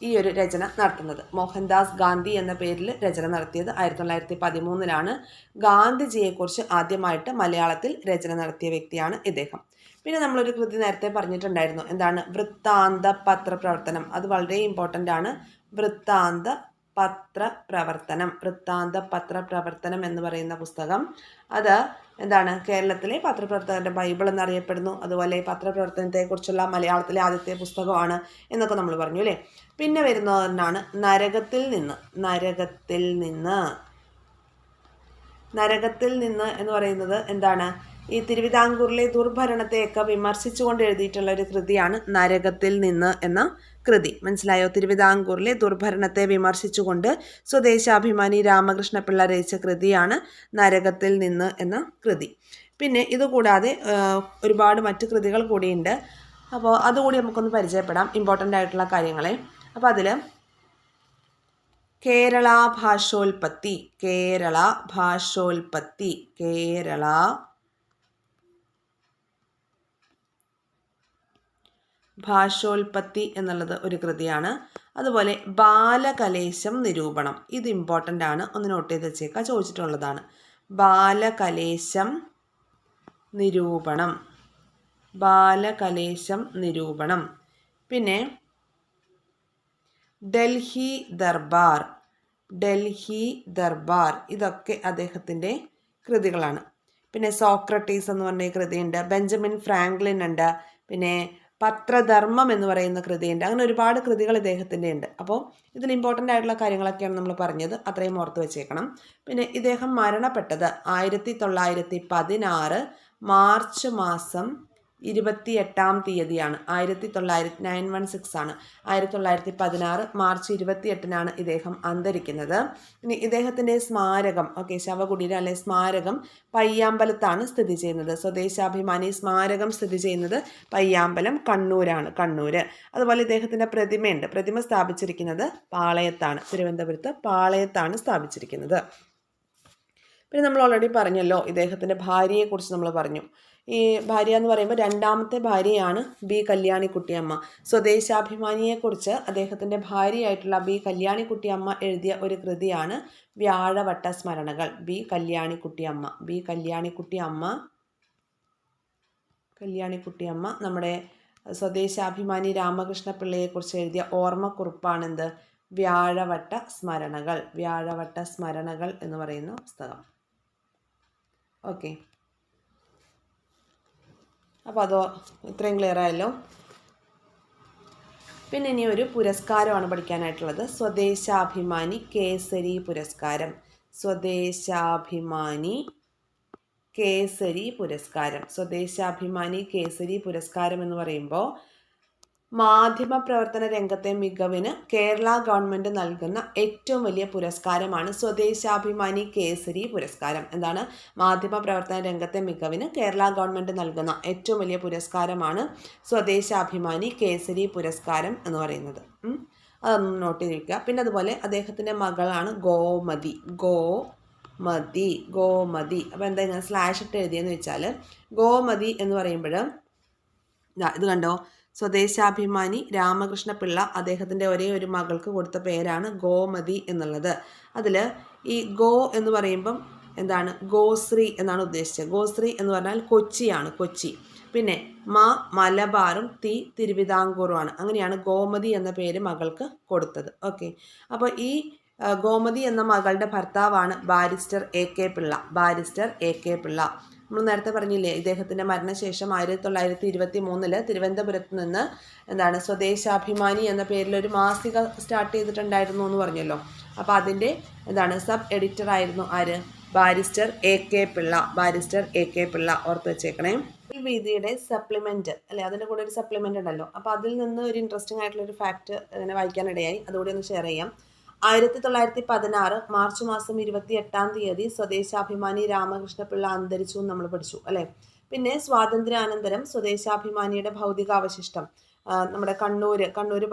ഈ ഒരു രചന നടത്തുന്നത്. മോഹൻദാസ് ഗാന്ധി എന്ന പേരിൽ രചന നടത്തിയത് 1913 ഗാന്ധിജിയെക്കുറിച്ച് ആദ്യമായിട്ട് മലയാളത്തിൽ രചന നടത്തിയ വ്യക്തിയാണ് ഇദ്ദേഹം. പിന്നെ നമ്മളൊരു കൃതി നേരത്തെ പറഞ്ഞിട്ടുണ്ടായിരുന്നു, എന്താണ്? വൃത്താന്ത പത്രപ്രവർത്തനം. അത് വളരെ ഇമ്പോർട്ടൻ്റ് ആണ്. വൃത്താന്ത പത്രപ്രവർത്തനം എന്ന് പറയുന്ന പുസ്തകം, അത് എന്താണ്? കേരളത്തിലെ പത്രപ്രവർത്തകരുടെ ബൈബിൾ എന്നറിയപ്പെടുന്നു. അതുപോലെ പത്രപ്രവർത്തനത്തെക്കുറിച്ചുള്ള മലയാളത്തിലെ ആദ്യത്തെ പുസ്തകമാണ് എന്നൊക്കെ നമ്മൾ പറഞ്ഞു അല്ലേ. പിന്നെ വരുന്നതാണ് നരകത്തിൽ നിന്ന് എന്ന് പറയുന്നത് എന്താണ്? ഈ തിരുവിതാംകൂറിലെ ദുർഭരണത്തെയൊക്കെ വിമർശിച്ചുകൊണ്ട് എഴുതിയിട്ടുള്ള ഒരു കൃതിയാണ് നരകത്തിൽ നിന്ന് എന്ന കൃതി. മനസ്സിലായോ? തിരുവിതാംകൂറിലെ ദുർഭരണത്തെ വിമർശിച്ചുകൊണ്ട് സ്വദേശാഭിമാനി രാമകൃഷ്ണപിള്ള രചിച്ച കൃതിയാണ് നരകത്തിൽ നിന്ന് എന്ന കൃതി. പിന്നെ ഇതുകൂടാതെ ഒരുപാട് മറ്റു കൃതികൾ കൂടിയുണ്ട്. അപ്പോൾ അതുകൂടി നമുക്കൊന്ന് പരിചയപ്പെടാം, ഇമ്പോർട്ടൻ്റ് ആയിട്ടുള്ള കാര്യങ്ങളെ. അപ്പോൾ അതിൽ കേരള ഭാഷോൽപത്തി എന്നുള്ളത് ഒരു കൃതിയാണ്. അതുപോലെ ബാലകലേശം നിരൂപണം, ഇത് ഇമ്പോർട്ടൻ്റ് ആണ്, ഒന്ന് നോട്ട് ചെയ്ത് വെച്ചേക്കാം, ചോദിച്ചിട്ടുള്ളതാണ്. ബാലകലേശം നിരൂപണം. പിന്നെ ഡൽഹി ദർബാർ, ഇതൊക്കെ അദ്ദേഹത്തിൻ്റെ കൃതികളാണ്. പിന്നെ സോക്രട്ടീസ് എന്ന് പറഞ്ഞ കൃതിയുണ്ട്. ബെഞ്ചമിൻ ഫ്രാങ്ക്ലിൻ ഉണ്ട്. പിന്നെ പത്രധർമ്മം എന്ന് പറയുന്ന കൃതിയുണ്ട്. അങ്ങനെ ഒരുപാട് കൃതികൾ ഇദ്ദേഹത്തിൻ്റെ ഉണ്ട്. അപ്പോൾ ഇതിൽ ഇമ്പോർട്ടൻ്റ് ആയിട്ടുള്ള കാര്യങ്ങളൊക്കെയാണ് നമ്മൾ പറഞ്ഞത്, അത്രയും ഓർത്ത് വെച്ചേക്കണം. പിന്നെ ഇദ്ദേഹം മരണപ്പെട്ടത് 1916 മാർച്ച് മാസം 28-ാം തീയതിയാണ്. 916 ആണ്. 1916 മാർച്ച് 28-നാണ് ഇദ്ദേഹം അന്തരിക്കുന്നത്. ഇനി ഇദ്ദേഹത്തിൻ്റെ സ്മാരകം, ശവകുടീരം അല്ലെ സ്മാരകം പയ്യാമ്പലത്താണ് സ്ഥിതി ചെയ്യുന്നത്. സ്വദേശാഭിമാനി സ്മാരകം സ്ഥിതി ചെയ്യുന്നത് പയ്യാമ്പലം, കണ്ണൂർ. അതുപോലെ ഇദ്ദേഹത്തിൻ്റെ പ്രതിമയുണ്ട്. പ്രതിമ സ്ഥാപിച്ചിരിക്കുന്നത് പാളയത്താണ്, തിരുവനന്തപുരത്ത് പാളയത്താണ് സ്ഥാപിച്ചിരിക്കുന്നത്. പിന്നെ നമ്മൾ ഓൾറെഡി പറഞ്ഞല്ലോ, ഇദ്ദേഹത്തിൻ്റെ ഭാര്യയെക്കുറിച്ച് നമ്മൾ പറഞ്ഞു. ഈ ഭാര്യ എന്ന് പറയുമ്പോൾ രണ്ടാമത്തെ ഭാര്യയാണ് ബി കല്യാണിക്കുട്ടിയമ്മ. സ്വദേശാഭിമാനിയെക്കുറിച്ച് അദ്ദേഹത്തിൻ്റെ ഭാര്യയായിട്ടുള്ള ബി കല്യാണിക്കുട്ടിയമ്മ എഴുതിയ ഒരു കൃതിയാണ് വ്യാഴവട്ട സ്മരണകൾ. ബി കല്യാണിക്കുട്ടിയമ്മ നമ്മുടെ സ്വദേശാഭിമാനി രാമകൃഷ്ണ പിള്ളയെക്കുറിച്ച് എഴുതിയ ഓർമ്മക്കുറിപ്പാണെന്ത്? വ്യാഴവട്ട സ്മരണകൾ എന്ന് പറയുന്ന പുസ്തകം. ഓക്കെ, അപ്പോൾ അതോ ഇത്രയും ക്ലിയർ ആയല്ലോ. പിന്നെ ഇനി ഒരു പുരസ്കാരമാണ് പഠിക്കാനായിട്ടുള്ളത്, സ്വദേശാഭിമാനി കേസരി പുരസ്കാരം. സ്വദേശാഭിമാനി കേസരി പുരസ്കാരം എന്ന് പറയുമ്പോൾ മാധ്യമപ്രവർത്തന രംഗത്തെ മികവിന് കേരള ഗവൺമെൻറ് നൽകുന്ന ഏറ്റവും വലിയ പുരസ്കാരമാണ് സ്വദേശാഭിമാനി കേസരി പുരസ്കാരം. എന്താണ്? മാധ്യമപ്രവർത്തന രംഗത്തെ മികവിന് കേരള ഗവൺമെൻറ് നൽകുന്ന ഏറ്റവും വലിയ പുരസ്കാരമാണ് സ്വദേശാഭിമാനി കേസരി പുരസ്കാരം എന്ന് പറയുന്നത്. അതൊന്ന് നോട്ട് ചെയ്തിരിക്കുക. പിന്നെ അതുപോലെ അദ്ദേഹത്തിൻ്റെ മകളാണ് ഗോമതി. അപ്പോൾ എന്താ ഇങ്ങനെ സ്ലാഷ് ഇട്ട് എഴുതിയെന്ന് വെച്ചാൽ, ഗോമതി എന്ന് പറയുമ്പോൾ ഇത് കണ്ടോ, സ്വദേശാഭിമാനി രാമകൃഷ്ണ പിള്ള അദ്ദേഹത്തിൻ്റെ ഒരേ ഒരു മകൾക്ക് കൊടുത്ത പേരാണ് ഗോമതി എന്നുള്ളത്. അതിൽ ഈ ഗോ എന്ന് പറയുമ്പം എന്താണ്? ഗോശ്രീ എന്നാണ് ഉദ്ദേശിച്ചത്. ഗോശ്രീ എന്ന് പറഞ്ഞാൽ കൊച്ചിയാണ്, കൊച്ചി. പിന്നെ മലബാറും തിരുവിതാംകൂറുമാണ്. അങ്ങനെയാണ് ഗോമതി എന്ന പേര് മകൾക്ക് കൊടുത്തത്. ഓക്കെ, അപ്പോൾ ഈ ഗോമതി എന്ന മകളുടെ ഭർത്താവാണ് ബാരിസ്റ്റർ എ കെ പിള്ള. നമ്മൾ നേരത്തെ പറഞ്ഞില്ലേ, ഇദ്ദേഹത്തിൻ്റെ മരണശേഷം 1923 തിരുവനന്തപുരത്ത് നിന്ന് എന്താണ് സ്വദേശാഭിമാനി എന്ന പേരിലൊരു മാസിക സ്റ്റാർട്ട് ചെയ്തിട്ടുണ്ടായിരുന്നു എന്ന് പറഞ്ഞല്ലോ. അപ്പോൾ അതിൻ്റെ എന്താണ് സബ് എഡിറ്റർ ആയിരുന്നു ആര്? Barrister A K Pillai. ഓർത്ത് വെച്ചേക്കണേ. ഈ വീതിയുടെ സപ്ലിമെൻറ്റ് അല്ലെ, അതിൻ്റെ കൂടെ ഒരു സപ്ലിമെൻ്റ് ഉണ്ടല്ലോ. അപ്പോൾ അതിൽ നിന്ന് ഒരു ഇൻട്രസ്റ്റിംഗ് ആയിട്ടുള്ളൊരു ഫാക്റ്റ് ഇങ്ങനെ വായിക്കാനിടയായി, അതുകൂടി ഒന്ന് ഷെയർ ചെയ്യാം. 1916 മാർച്ച് മാസം 28-ാം തീയതി സ്വദേശാഭിമാനി രാമകൃഷ്ണ പിള്ള അന്തരിച്ചു എന്ന് നമ്മൾ പഠിച്ചു അല്ലേ. പിന്നെ സ്വാതന്ത്ര്യാനന്തരം സ്വദേശാഭിമാനിയുടെ ഭൗതികാവശിഷ്ടം നമ്മുടെ കണ്ണൂർ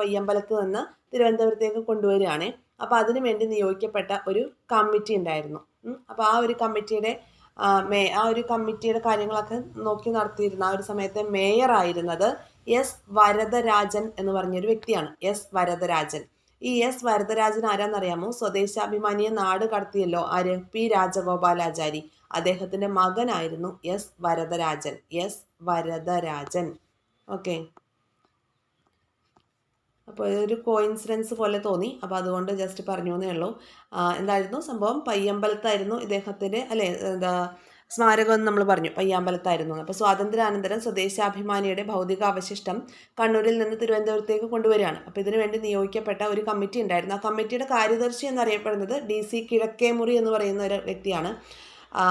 പയ്യമ്പലത്ത് നിന്ന് തിരുവനന്തപുരത്തേക്ക് കൊണ്ടുവരികയാണ്. അപ്പോൾ അതിനു വേണ്ടി നിയോഗിക്കപ്പെട്ട ഒരു കമ്മിറ്റി ഉണ്ടായിരുന്നു. അപ്പോൾ ആ ഒരു കമ്മിറ്റിയുടെ കാര്യങ്ങളൊക്കെ നോക്കി നടത്തിയിരുന്ന ആ ഒരു സമയത്തെ മേയർ ആയിരുന്നത് എസ് വരദരാജൻ എന്ന് പറഞ്ഞൊരു വ്യക്തിയാണ്. ഈ എസ് വരദരാജൻ ആരാന്നറിയാമോ? സ്വദേശാഭിമാനിയെ നാട് കടത്തിയല്ലോ ആര്? പി രാജഗോപാലാചാരി. അദ്ദേഹത്തിൻ്റെ മകനായിരുന്നു എസ് വരദരാജൻ. ഓക്കെ, അപ്പോൾ ഇതൊരു കോയിൻസിഡൻസ് പോലെ തോന്നി, അപ്പോൾ അതുകൊണ്ട് ജസ്റ്റ് പറഞ്ഞു എന്നേ ഉള്ളൂ. എന്തായിരുന്നു സംഭവം? പയ്യമ്പലത്തായിരുന്നു ഇദ്ദേഹത്തിൻ്റെ എന്താ സ്മാരകം എന്ന് നമ്മൾ പറഞ്ഞു, പയ്യാമ്പലത്തായിരുന്നു. അപ്പോൾ സ്വാതന്ത്ര്യാനന്തരം സ്വദേശാഭിമാനിയുടെ ഭൗതിക അവശിഷ്ടം കണ്ണൂരിൽ നിന്ന് തിരുവനന്തപുരത്തേക്ക് കൊണ്ടുവരികയാണ്. അപ്പോൾ ഇതിനു വേണ്ടി നിയോഗിക്കപ്പെട്ട ഒരു കമ്മിറ്റി ഉണ്ടായിരുന്നു. ആ കമ്മിറ്റിയുടെ കാര്യദർശി എന്നറിയപ്പെടുന്നത് DC കിഴക്കേമുറി എന്ന് പറയുന്ന ഒരു വ്യക്തിയാണ്.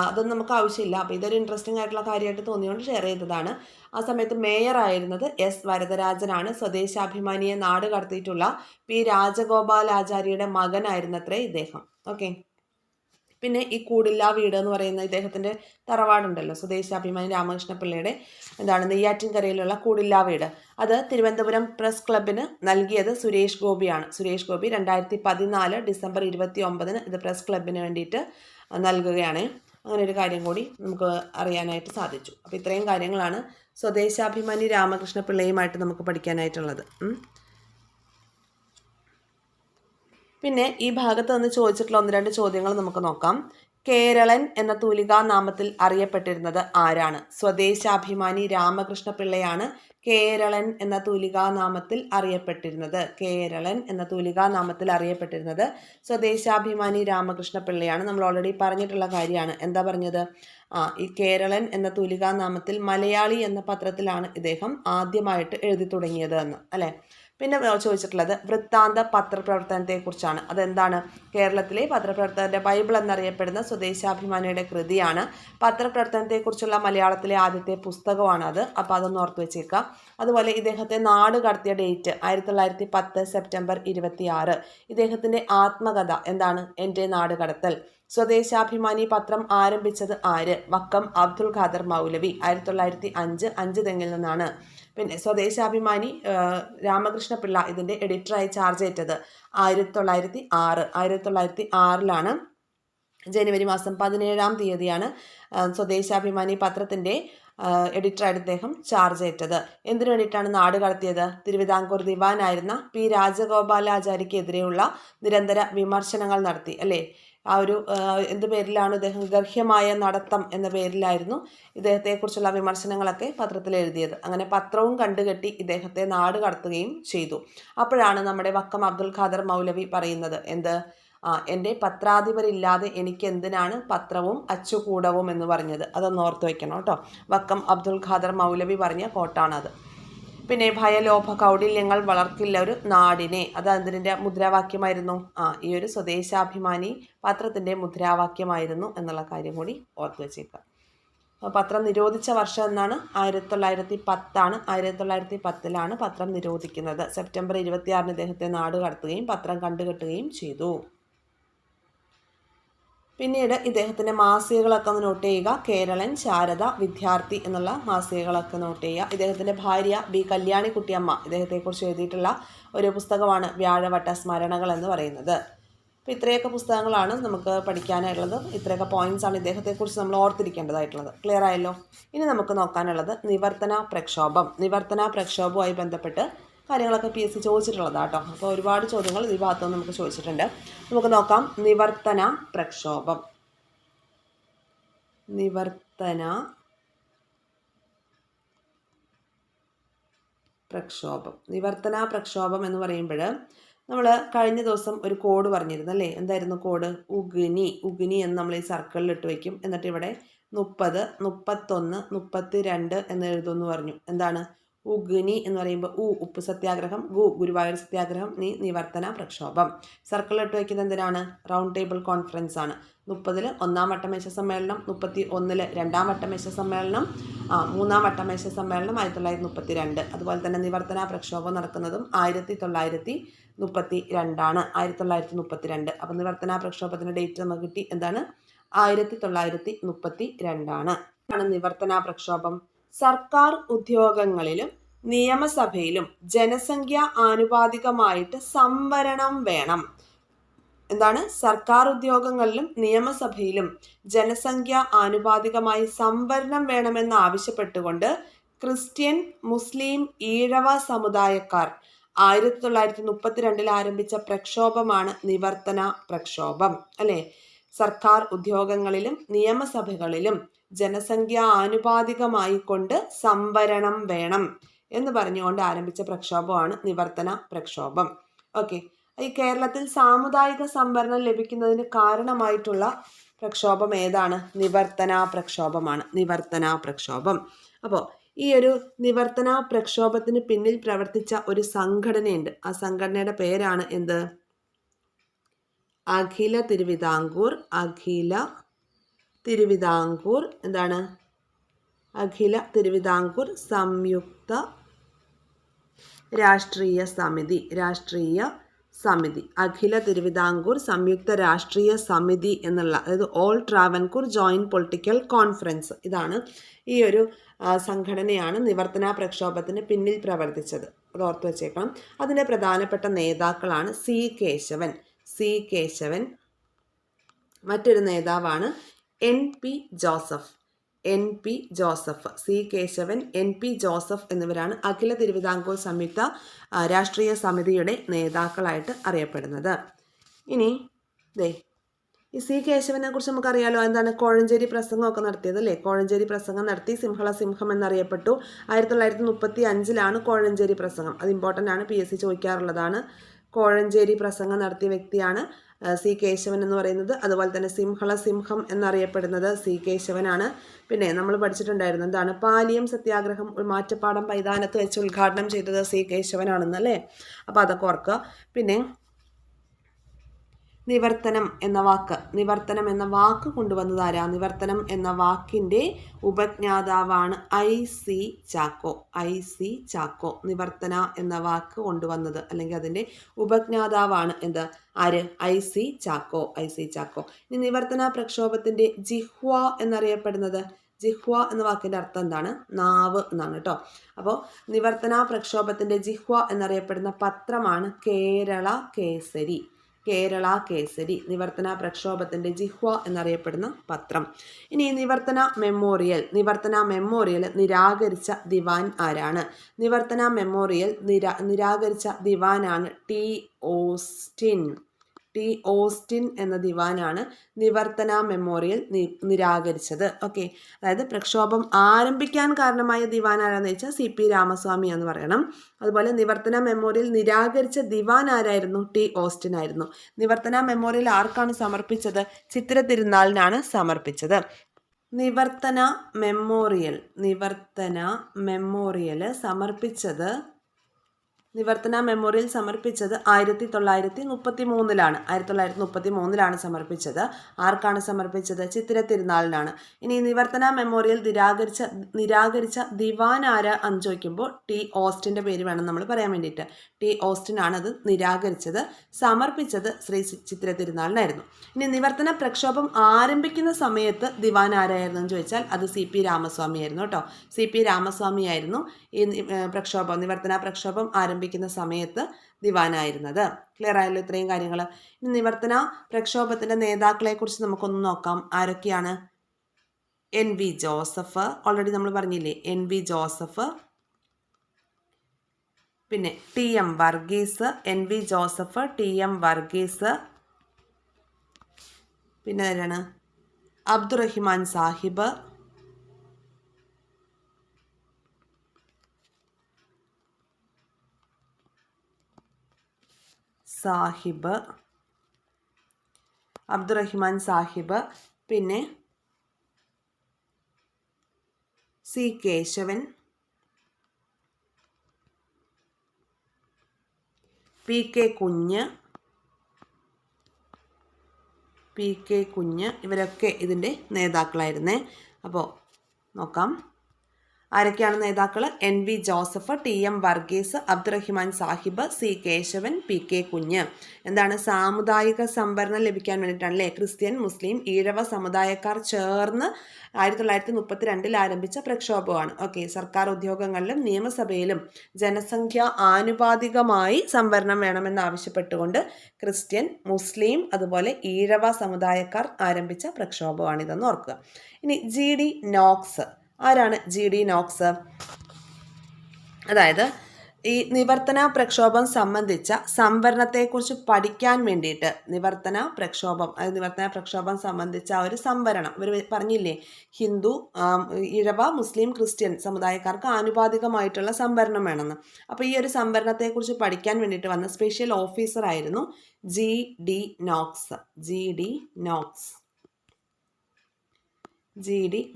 അതൊന്നും നമുക്ക് ആവശ്യമില്ല. അപ്പോൾ ഇതൊരു ഇൻട്രസ്റ്റിംഗ് ആയിട്ടുള്ള കാര്യമായിട്ട് തോന്നിയുകൊണ്ട് ഷെയർ ചെയ്തതാണ്. ആ സമയത്ത് മേയർ ആയിരുന്നത് S വരദരാജനാണ്. സ്വദേശാഭിമാനിയെ നാട് കടത്തിയിട്ടുള്ള P രാജഗോപാലാചാര്യയുടെ മകനായിരുന്നത്രേ ഇദ്ദേഹം. ഓക്കെ, പിന്നെ ഈ കൂടില്ലാ വീട് എന്ന് പറയുന്ന ഇദ്ദേഹത്തിൻ്റെ തറവാടുണ്ടല്ലോ, സ്വദേശാഭിമാനി രാമകൃഷ്ണ പിള്ളയുടെ നെയ്യാറ്റിൻകരയിലുള്ള കൂടില്ലാ വീട്, അത് തിരുവനന്തപുരം പ്രസ് ക്ലബിന് നൽകിയത് സുരേഷ് ഗോപിയാണ്. സുരേഷ് ഗോപി 2014 ഡിസംബർ 29 ഇത് പ്രസ് ക്ലബിന് വേണ്ടിയിട്ട് നൽകുകയാണ്. അങ്ങനെ ഒരു കാര്യം കൂടി നമുക്ക് അറിയാനായിട്ട് സാധിച്ചു. അപ്പോൾ ഇത്രയും കാര്യങ്ങളാണ് സ്വദേശാഭിമാനി രാമകൃഷ്ണ പിള്ളയുമായിട്ട് നമുക്ക് പഠിക്കാനായിട്ടുള്ളത്. പിന്നെ ഈ ഭാഗത്ത് നിന്ന് ചോദിച്ചിട്ടുള്ള 1-2 ചോദ്യങ്ങൾ നമുക്ക് നോക്കാം. കേരളൻ എന്ന തൂലികാ നാമത്തിൽ അറിയപ്പെട്ടിരുന്നത് ആരാണ്? സ്വദേശാഭിമാനി രാമകൃഷ്ണ പിള്ളയാണ് കേരളൻ എന്ന തൂലികാ നാമത്തിൽ അറിയപ്പെട്ടിരുന്നത്. കേരളൻ എന്ന തൂലികാ നാമത്തിൽ അറിയപ്പെട്ടിരുന്നത് സ്വദേശാഭിമാനി രാമകൃഷ്ണ പിള്ളയാണ്. നമ്മൾ ഓൾറെഡി പറഞ്ഞിട്ടുള്ള കാര്യമാണ്. എന്താ പറഞ്ഞത്? ഈ കേരളൻ എന്ന തൂലികാ നാമത്തിൽ മലയാളി എന്ന പത്രത്തിലാണ് ഇദ്ദേഹം ആദ്യമായിട്ട് എഴുതി തുടങ്ങിയത് എന്ന്, അല്ലേ? പിന്നെ ചോദിച്ചിട്ടുള്ളത് വൃത്താന്ത പത്രപ്രവർത്തനത്തെക്കുറിച്ചാണ്. അതെന്താണ്? കേരളത്തിലെ പത്രപ്രവർത്തകരുടെ ബൈബിൾ എന്നറിയപ്പെടുന്ന സ്വദേശാഭിമാനിയുടെ കൃതിയാണ്. പത്രപ്രവർത്തനത്തെക്കുറിച്ചുള്ള മലയാളത്തിലെ ആദ്യത്തെ പുസ്തകമാണ് അത്. അപ്പോൾ അതൊന്ന് ഓർത്ത് വെച്ചേക്കുക. അതുപോലെ ഇദ്ദേഹത്തെ നാട് കടത്തിയ ഡേറ്റ് 1910 സെപ്റ്റംബർ 26. ഇദ്ദേഹത്തിൻ്റെ ആത്മകഥ എന്താണ്? എൻ്റെ നാട് കടത്തൽ. സ്വദേശാഭിമാനി പത്രം ആരംഭിച്ചത് ആര്? വക്കം അബ്ദുൽ ഖാദർ മൗലവി. 1905 5 തെങ്ങിൽ നിന്നാണ്. പിന്നെ സ്വദേശാഭിമാനി രാമകൃഷ്ണ പിള്ള ഇതിൻ്റെ എഡിറ്ററായി ചാർജ് ഏറ്റത് 1906. 1906 ജനുവരി മാസം 17-ാം തീയതിയാണ് സ്വദേശാഭിമാനി പത്രത്തിൻ്റെ എഡിറ്ററായിട്ട് അദ്ദേഹം ചാർജ് ഏറ്റത്. എന്തിനു വേണ്ടിയിട്ടാണ് നാട് കടത്തിയത്? തിരുവിതാംകൂർ ദിവാനായിരുന്ന P രാജഗോപാലാചാര്യക്കെതിരെയുള്ള നിരന്തര വിമർശനങ്ങൾ നടത്തി, അല്ലേ? ആ ഒരു എന്ത് പേരിലാണ് ഇദ്ദേഹം? ഗർഹ്യമായ നടത്തം എന്ന പേരിലായിരുന്നു ഇദ്ദേഹത്തെക്കുറിച്ചുള്ള വിമർശനങ്ങളൊക്കെ പത്രത്തിൽ എഴുതിയത്. അങ്ങനെ പത്രവും കണ്ടുകെട്ടി ഇദ്ദേഹത്തെ നാട് കടത്തുകയും ചെയ്തു. അപ്പോഴാണ് നമ്മുടെ വക്കം അബ്ദുൽ ഖാദർ മൗലവി പറയുന്നത് എന്ത്? എൻ്റെ പത്രാധിപരില്ലാതെ എനിക്ക് എന്തിനാണ് പത്രവും അച്ചുകൂടവും എന്ന് പറഞ്ഞത്. അതൊന്ന് ഓർത്ത് വയ്ക്കണം കേട്ടോ. വക്കം അബ്ദുൽ ഖാദർ മൗലവി പറഞ്ഞ കോട്ടാണത്. പിന്നെ ഭയലോഭ കൗടില്യങ്ങൾ വളർത്തില്ല ഒരു നാടിനെ, അത് അതിൻ്റെ മുദ്രാവാക്യമായിരുന്നു. ഈ ഒരു സ്വദേശാഭിമാനി പത്രത്തിൻ്റെ മുദ്രാവാക്യമായിരുന്നു എന്നുള്ള കാര്യം കൂടി ഓർത്ത് വെച്ചേക്കുക. പത്രം നിരോധിച്ച വർഷം എന്നാണ്? 1910 1910 പത്രം നിരോധിക്കുന്നത്. സെപ്റ്റംബർ 26 ഇദ്ദേഹത്തെ നാട് കടത്തുകയും പത്രം കണ്ടുകെട്ടുകയും ചെയ്തു. പിന്നീട് ഇദ്ദേഹത്തിൻ്റെ മാസികകളൊക്കെ ഒന്ന് നോട്ട് ചെയ്യുക. കേരളൻ, ശാരദ, വിദ്യാർത്ഥി എന്നുള്ള മാസികകളൊക്കെ നോട്ട് ചെയ്യുക. ഇദ്ദേഹത്തിൻ്റെ ഭാര്യ B കല്യാണിക്കുട്ടിയമ്മ ഇദ്ദേഹത്തെക്കുറിച്ച് എഴുതിയിട്ടുള്ള ഒരു പുസ്തകമാണ് വ്യാഴവട്ട സ്മരണകൾ എന്ന് പറയുന്നത്. അപ്പോൾ ഇത്രയൊക്കെ പുസ്തകങ്ങളാണ് നമുക്ക് പഠിക്കാനായിട്ടുള്ളത്. ഇത്രയൊക്കെ പോയിന്റ്സാണ് ഇദ്ദേഹത്തെക്കുറിച്ച് നമ്മൾ ഓർത്തിരിക്കേണ്ടതായിട്ടുള്ളത്. ക്ലിയർ ആയല്ലോ? ഇനി നമുക്ക് നോക്കാനുള്ളത് നിവർത്തന പ്രക്ഷോഭം. നിവർത്തന പ്രക്ഷോഭവുമായി ബന്ധപ്പെട്ട് കാര്യങ്ങളൊക്കെ PSC ചോദിച്ചിട്ടുള്ളതാണ് കേട്ടോ. അപ്പോൾ ഒരുപാട് ചോദ്യങ്ങൾ ഈ ഭാഗത്തുനിന്ന് നമുക്ക് ചോദിച്ചിട്ടുണ്ട്. നമുക്ക് നോക്കാം. നിവർത്തന പ്രക്ഷോഭം. നിവർത്തന പ്രക്ഷോഭം. നിവർത്തന പ്രക്ഷോഭം എന്ന് പറയുമ്പോൾ നമ്മൾ കഴിഞ്ഞ ദിവസം ഒരു കോഡ് പറഞ്ഞിരുന്നു, അല്ലേ? എന്തായിരുന്നു കോഡ്? ഉഗ്നി. ഉഗ്നി എന്ന് നമ്മൾ ഈ സർക്കിളിൽ ഇട്ട് വയ്ക്കും. എന്നിട്ട് ഇവിടെ 30, 31, 32 എന്ന് എഴുതുമെന്ന് പറഞ്ഞു. എന്താണ് ഉഗ്നി എന്ന് പറയുമ്പോൾ? ഉപ്പ് സത്യാഗ്രഹം, ഗുരുവായൂർ സത്യാഗ്രഹം, നിവർത്തന പ്രക്ഷോഭം. സർക്കിൾ ഇട്ട് വയ്ക്കുന്നത് എന്തിനാണ്? റൗണ്ട് ടേബിൾ കോൺഫറൻസ് ആണ്. 30 ഒന്നാം വട്ടമേശ സമ്മേളനം, 31 രണ്ടാം വട്ടമേശ സമ്മേളനം, മൂന്നാം വട്ടമേശ സമ്മേളനം 1932. അതുപോലെ തന്നെ നിവർത്തന പ്രക്ഷോഭം നടക്കുന്നതും 1932. 1932. അപ്പോൾ നിവർത്തന പ്രക്ഷോഭത്തിൻ്റെ ഡേറ്റ് നമുക്ക് കിട്ടി. എന്താണ്? 1932 ആണ് നിവർത്തന പ്രക്ഷോഭം. സർക്കാർ ഉദ്യോഗങ്ങളിലും നിയമസഭയിലും ജനസംഖ്യ ആനുപാതികമായിട്ട് സംവരണം വേണം. എന്താണ്? സർക്കാർ ഉദ്യോഗങ്ങളിലും നിയമസഭയിലും ജനസംഖ്യ ആനുപാതികമായി സംവരണം വേണമെന്ന് ആവശ്യപ്പെട്ടുകൊണ്ട് ക്രിസ്ത്യൻ, മുസ്ലിം, ഈഴവ സമുദായക്കാർ 1932 ആരംഭിച്ച പ്രക്ഷോഭമാണ് നിവർത്തന പ്രക്ഷോഭം, അല്ലേ? സർക്കാർ ഉദ്യോഗങ്ങളിലും നിയമസഭകളിലും ജനസംഖ്യ ആനുപാതികമായിക്കൊണ്ട് സംവരണം വേണം എന്ന് പറഞ്ഞുകൊണ്ട് ആരംഭിച്ച പ്രക്ഷോഭമാണ് നിവർത്തന പ്രക്ഷോഭം. ഓക്കെ, ഈ കേരളത്തിൽ സാമുദായിക സംവരണം ലഭിക്കുന്നതിന് കാരണമായിട്ടുള്ള പ്രക്ഷോഭം ഏതാണ്? നിവർത്തന പ്രക്ഷോഭമാണ്. നിവർത്തന പ്രക്ഷോഭം. അപ്പോൾ ഈ ഒരു നിവർത്തന പ്രക്ഷോഭത്തിന് പിന്നിൽ പ്രവർത്തിച്ച ഒരു സംഘടനയുണ്ട്. ആ സംഘടനയുടെ പേരാണ് എന്ത്? അഖില തിരുവിതാംകൂർ. അഖില തിരുവിതാംകൂർ എന്താണ്? അഖില തിരുവിതാംകൂർ സംയുക്ത രാഷ്ട്രീയ സമിതി. രാഷ്ട്രീയ സമിതി. അഖില തിരുവിതാംകൂർ സംയുക്ത രാഷ്ട്രീയ സമിതി എന്നുള്ള, അതായത് all Travancore joint political conference, ഇതാണ് ഈ ഒരു സംഘടനയാണ് നിവർത്തന പ്രക്ഷോഭത്തിന് പിന്നിൽ പ്രവർത്തിച്ചത്. അത് ഓർത്ത് വെച്ചേക്കണം. അതിൻ്റെ പ്രധാനപ്പെട്ട നേതാക്കളാണ് സി കേശവൻ. സി കേശവൻ. മറ്റൊരു നേതാവാണ് N P Joseph. N P Joseph. C Keshavan, N P Joseph എന്നിവരാണ് അഖില തിരുവിതാംകൂർ സംയുക്ത രാഷ്ട്രീയ സമിതിയുടെ നേതാക്കളായിട്ട് അറിയപ്പെടുന്നത്. ഇനി ഈ സി കേശവനെ കുറിച്ച് നമുക്കറിയാലോ. എന്താണ്? കോഴഞ്ചേരി പ്രസംഗമൊക്കെ നടത്തിയത് അല്ലേ? കോഴഞ്ചേരി പ്രസംഗം നടത്തി സിംഹള സിംഹം എന്നറിയപ്പെട്ടു. 1935 കോഴഞ്ചേരി പ്രസംഗം. അത് ഇമ്പോർട്ടൻ്റ് ആണ്, PSC ചോദിക്കാറുള്ളതാണ്. കോഴഞ്ചേരി പ്രസംഗം നടത്തിയ വ്യക്തിയാണ് സി കേശവൻ എന്ന് പറയുന്നത്. അതുപോലെ തന്നെ സിംഹള സിംഹം എന്നറിയപ്പെടുന്നത് സി കേശവനാണ്. പിന്നെ നമ്മൾ പഠിച്ചിട്ടുണ്ടായിരുന്നു എന്താണ്? പാലിയം സത്യാഗ്രഹം മാറ്റപ്പാടം മൈതാനത്ത് വെച്ച് ഉദ്ഘാടനം ചെയ്തത് സി കേശവനാണെന്നല്ലേ? അപ്പോൾ അതൊക്കെ ഓർക്കുക. പിന്നെ നിവർത്തനം എന്ന വാക്ക്. നിവർത്തനം എന്ന വാക്ക് കൊണ്ടുവന്നത് ആരാ? നിവർത്തനം എന്ന വാക്കിൻ്റെ ഉപജ്ഞാതാവാണ് IC ചാക്കോ. IC ചാക്കോ നിവർത്തന എന്ന വാക്ക് കൊണ്ടുവന്നത്, അല്ലെങ്കിൽ അതിൻ്റെ ഉപജ്ഞാതാവാണ് എന്ത്? ആര്? IC ചാക്കോ. IC ചാക്കോ. ഇനി നിവർത്തന പ്രക്ഷോഭത്തിൻ്റെ ജിഹ്വ എന്നറിയപ്പെടുന്നത്, ജിഹ്വ എന്ന വാക്കിൻ്റെ അർത്ഥം എന്താണ്? നാവ് എന്നാണ് കേട്ടോ. അപ്പോൾ നിവർത്തന പ്രക്ഷോഭത്തിൻ്റെ ജിഹ്വ എന്നറിയപ്പെടുന്ന പത്രമാണ് കേരള കേസരി. കേരള കേസരി നിവർത്തന പ്രക്ഷോഭത്തിൻ്റെ ജിഹ്വ എന്നറിയപ്പെടുന്ന പത്രം. ഇനി നിവർത്തന മെമ്മോറിയൽ. നിവർത്തന മെമ്മോറിയൽ നിരാകരിച്ച ദിവാൻ ആരാണ്? നിവർത്തന മെമ്മോറിയൽ നിരാകരിച്ച ദിവാനാണ് ടി ഓസ്റ്റിൻ. ടി ഓസ്റ്റിൻ എന്ന ദിവാനാണ് നിവർത്തന മെമ്മോറിയൽ നിരാകരിച്ചത്. ഓക്കെ, അതായത് പ്രക്ഷോഭം ആരംഭിക്കാൻ കാരണമായ ദിവാൻ ആരാന്ന് വെച്ചാൽ CP രാമസ്വാമി എന്ന് പറയണം. അതുപോലെ നിവർത്തന മെമ്മോറിയൽ നിരാകരിച്ച ദിവാൻ ആരായിരുന്നു? ടി ഓസ്റ്റിൻ ആയിരുന്നു. നിവർത്തന മെമ്മോറിയൽ ആർക്കാണ് സമർപ്പിച്ചത്? ചിത്തിര തിരുനാളിനാണ് സമർപ്പിച്ചത്. നിവർത്തന മെമ്മോറിയൽ സമർപ്പിച്ചത് 1933 1933 സമർപ്പിച്ചത്. ആർക്കാണ് സമർപ്പിച്ചത്? ചിത്തിര തിരുനാളിനാണ്. ഇനി നിവർത്തന മെമ്മോറിയൽ നിരാകരിച്ച ദിവാൻ ആര് എന്ന് ചോദിക്കുമ്പോൾ ടി ഓസ്റ്റിൻ്റെ പേര് വേണം നമ്മൾ പറയാൻ വേണ്ടിയിട്ട്. ടി ഓസ്റ്റിൻ ആണ് അത് നിരാകരിച്ചത്. സമർപ്പിച്ചത് ശ്രീ ചിത്തിര തിരുനാളിനായിരുന്നു. ഇനി നിവർത്തന പ്രക്ഷോഭം ആരംഭിക്കുന്ന സമയത്ത് ദിവാൻ ആരായിരുന്നു എന്ന് ചോദിച്ചാൽ അത് CP രാമസ്വാമി ആയിരുന്നു കേട്ടോ. CP രാമസ്വാമി ആയിരുന്നു ഈ നിവർത്തന പ്രക്ഷോഭം ആരംഭിക്കുന്ന സമയത്ത് ദിവാനായിരുന്നത്. ക്ലിയർ ആയല്ലോ ഇത്രയും കാര്യങ്ങൾ. ഇനി നിവർത്തന പ്രക്ഷോഭത്തിൻ്റെ നേതാക്കളെ കുറിച്ച് നമുക്കൊന്ന് നോക്കാം. ആരൊക്കെയാണ്? NV ജോസഫ്, ഓൾറെഡി നമ്മൾ പറഞ്ഞില്ലേ NV ജോസഫ്. പിന്നെ TM Varghese. NV Joseph, TM Varghese. പിന്നെ ആരാണ്? അബ്ദുറഹിമാൻ സാഹിബ്. അബ്ദുറഹിമാൻ സാഹിബ്. പിന്നെ സി കേശവൻ, PK കുഞ്ഞ്, ഇവരൊക്കെ ഇതിൻ്റെ നേതാക്കളായിരുന്നേ. അപ്പോൾ നോക്കാം ആരൊക്കെയാണ് നേതാക്കൾ? NV Joseph, TM Varghese, Abdurahiman Sahib, C Keshavan, PK Kunju. എന്താണ്? സാമുദായിക സംവരണം ലഭിക്കാൻ വേണ്ടിയിട്ടാണ് അല്ലേ? ക്രിസ്ത്യൻ, മുസ്ലിം, ഈഴവ സമുദായക്കാർ ചേർന്ന് 1932 ആരംഭിച്ച പ്രക്ഷോഭമാണ്. ഓക്കെ, സർക്കാർ ഉദ്യോഗങ്ങളിലും നിയമസഭയിലും ജനസംഖ്യ ആനുപാതികമായി സംവരണം വേണമെന്നാവശ്യപ്പെട്ടുകൊണ്ട് ക്രിസ്ത്യൻ, മുസ്ലിം, അതുപോലെ ഈഴവ സമുദായക്കാർ ആരംഭിച്ച പ്രക്ഷോഭമാണിതെന്ന് ഓർക്കുക. ഇനി GD നോക്സ്. ആരാണ് GD നോക്സ്? അതായത് ഈ നിവർത്തന പ്രക്ഷോഭം സംബന്ധിച്ച സംവരണത്തെക്കുറിച്ച് പഠിക്കാൻ വേണ്ടിയിട്ട് നിവർത്തന പ്രക്ഷോഭം സംബന്ധിച്ച ഒരു സംവരണം ഇവർ പറഞ്ഞില്ലേ, ഹിന്ദു, ഇഴവ, മുസ്ലിം, ക്രിസ്ത്യൻ സമുദായക്കാർക്ക് ആനുപാതികമായിട്ടുള്ള സംവരണം വേണമെന്ന്. അപ്പോൾ ഈ ഒരു സംവരണത്തെക്കുറിച്ച് പഠിക്കാൻ വേണ്ടിയിട്ട് വന്ന സ്പെഷ്യൽ ഓഫീസർ ആയിരുന്നു ജി.ഡി.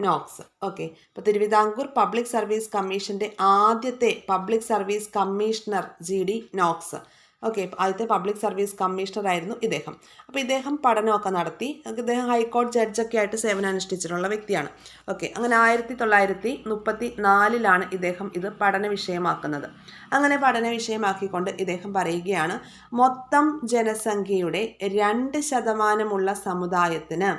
നോക്സ്. ഓക്കെ, അപ്പോൾ തിരുവിതാംകൂർ പബ്ലിക് സർവീസ് കമ്മീഷൻ്റെ ആദ്യത്തെ public service commissioner G D. Knox. Okay, ആദ്യത്തെ പബ്ലിക് സർവീസ് കമ്മീഷണർ ആയിരുന്നു ഇദ്ദേഹം. അപ്പോൾ ഇദ്ദേഹം പഠനമൊക്കെ നടത്തി. ഇദ്ദേഹം ഹൈക്കോടതി ജഡ്ജൊക്കെ ആയിട്ട് സേവനം അനുഷ്ഠിച്ചിട്ടുള്ള വ്യക്തിയാണ്. ഓക്കെ, അങ്ങനെ 1934 ഇദ്ദേഹം ഇത് പഠന വിഷയമാക്കുന്നത്. അങ്ങനെ പഠന വിഷയമാക്കിക്കൊണ്ട് ഇദ്ദേഹം പറയുകയാണ്, മൊത്തം ജനസംഖ്യയുടെ 2% സമുദായത്തിന്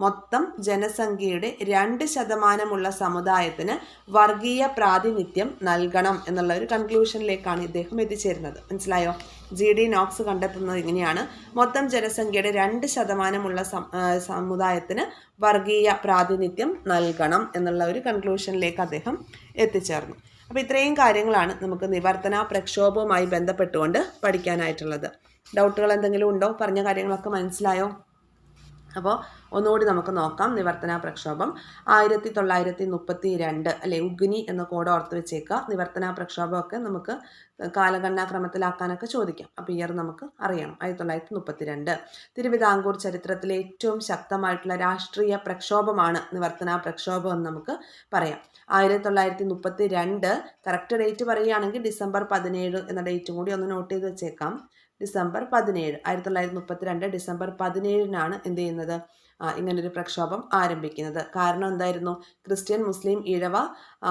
മൊത്തം ജനസംഖ്യയുടെ 2% സമുദായത്തിന് വർഗീയ പ്രാതിനിധ്യം നൽകണം എന്നുള്ള ഒരു കൺക്ലൂഷനിലേക്കാണ് ഇദ്ദേഹം എത്തിച്ചേരുന്നത്. മനസ്സിലായോ? ജി.ഡി. നോക്സ് കണ്ടെത്തുന്നത് ഇങ്ങനെയാണ്, മൊത്തം ജനസംഖ്യയുടെ 2% സമുദായത്തിന് വർഗീയ പ്രാതിനിധ്യം നൽകണം എന്നുള്ള ഒരു കൺക്ലൂഷനിലേക്ക് അദ്ദേഹം എത്തിച്ചേർന്നു. അപ്പോൾ ഇത്രയും കാര്യങ്ങളാണ് നമുക്ക് നിവർത്തന പ്രക്ഷോഭവുമായി ബന്ധപ്പെട്ടുകൊണ്ട് പഠിക്കാനായിട്ടുള്ളത്. ഡൗട്ടുകൾ എന്തെങ്കിലും ഉണ്ടോ? പറഞ്ഞ കാര്യങ്ങളൊക്കെ മനസ്സിലായോ? അപ്പോൾ ഒന്നുകൂടി നമുക്ക് നോക്കാം. നിവർത്തന പ്രക്ഷോഭം 1932 അല്ലെ, ഉഗ്നി എന്ന കോഡ് ഓർത്ത് വെച്ചേക്കുക. നിവർത്തന പ്രക്ഷോഭമൊക്കെ നമുക്ക് കാലഗണനാക്രമത്തിലാക്കാനൊക്കെ ചോദിക്കാം. അപ്പോൾ ഇയർ നമുക്ക് അറിയണം. 1932 തിരുവിതാംകൂർ ചരിത്രത്തിലെ ഏറ്റവും ശക്തമായിട്ടുള്ള രാഷ്ട്രീയ പ്രക്ഷോഭമാണ് നിവർത്തന പ്രക്ഷോഭം എന്ന് നമുക്ക് പറയാം. 1932 കറക്റ്റ് ഡേറ്റ് പറയുകയാണെങ്കിൽ ഡിസംബർ 17 എന്ന ഡേറ്റും കൂടി ഒന്ന് നോട്ട് ചെയ്ത് വെച്ചേക്കാം. ഡിസംബർ 17, 1932 ഡിസംബർ 17 എന്ത് ചെയ്യുന്നത്, ഇങ്ങനൊരു പ്രക്ഷോഭം ആരംഭിക്കുന്നത്. കാരണം എന്തായിരുന്നു? ക്രിസ്ത്യൻ, മുസ്ലിം, ഇഴവ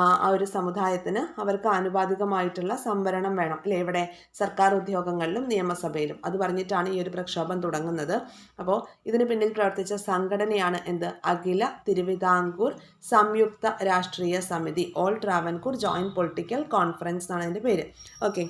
ആ ഒരു സമുദായത്തിന് അവർക്ക് ആനുപാതികമായിട്ടുള്ള സംവരണം വേണം അല്ലേ, ഇവിടെ സർക്കാർ ഉദ്യോഗങ്ങളിലും നിയമസഭയിലും. അത് പറഞ്ഞിട്ടാണ് ഈ ഒരു പ്രക്ഷോഭം തുടങ്ങുന്നത്. അപ്പോൾ ഇതിന് പിന്നിൽ പ്രവർത്തിച്ച സംഘടനയാണ് എന്ത്? അഖില തിരുവിതാംകൂർ സംയുക്ത രാഷ്ട്രീയ സമിതി, all Travancore joint political conference എന്നാണ് അതിൻ്റെ പേര്. ഓക്കെ,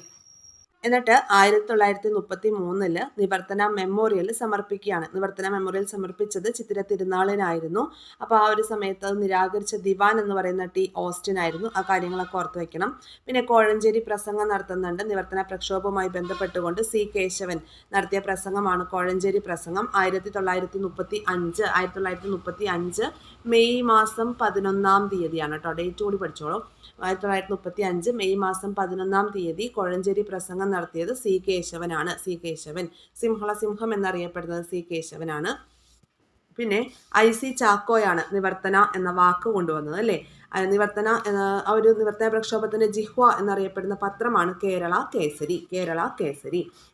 എന്നിട്ട് 1933 നിവർത്തന മെമ്മോറിയൽ സമർപ്പിക്കുകയാണ്. നിവർത്തന മെമ്മോറിയൽ സമർപ്പിച്ചത് ചിത്തിര തിരുനാളിനായിരുന്നു. അപ്പോൾ ആ ഒരു സമയത്ത് അത് നിരാകരിച്ച ദിവാൻ എന്ന് പറയുന്ന ടി ഓസ്റ്റിൻ ആയിരുന്നു. ആ കാര്യങ്ങളൊക്കെ ഓർത്ത് വെക്കണം. പിന്നെ കോഴഞ്ചേരി പ്രസംഗം നടത്തുന്നുണ്ട്. നിവർത്തന പ്രക്ഷോഭവുമായി ബന്ധപ്പെട്ടുകൊണ്ട് സി കേശവൻ നടത്തിയ പ്രസംഗമാണ് കോഴഞ്ചേരി പ്രസംഗം. 1935 മെയ് മാസം 11 കേട്ടോ, ഡേറ്റ് കൂടി പഠിച്ചോളൂ. 1935 മെയ് മാസം 11 കോഴഞ്ചേരി പ്രസംഗം നടത്തിയത് സി കേശവനാണ്. സിംഹം എന്നറിയപ്പെടുന്നത് സി കേശവനാണ്. പിന്നെ IC ചാക്കോയാണ് നിവർത്തന എന്ന വാക്ക് കൊണ്ടുവന്നത് അല്ലേ. നിവർത്തന ഒരു നിവർത്തന പ്രക്ഷോഭത്തിന്റെ ജിഹ്വ എന്നറിയപ്പെടുന്ന പത്രമാണ് കേരള കേസരി.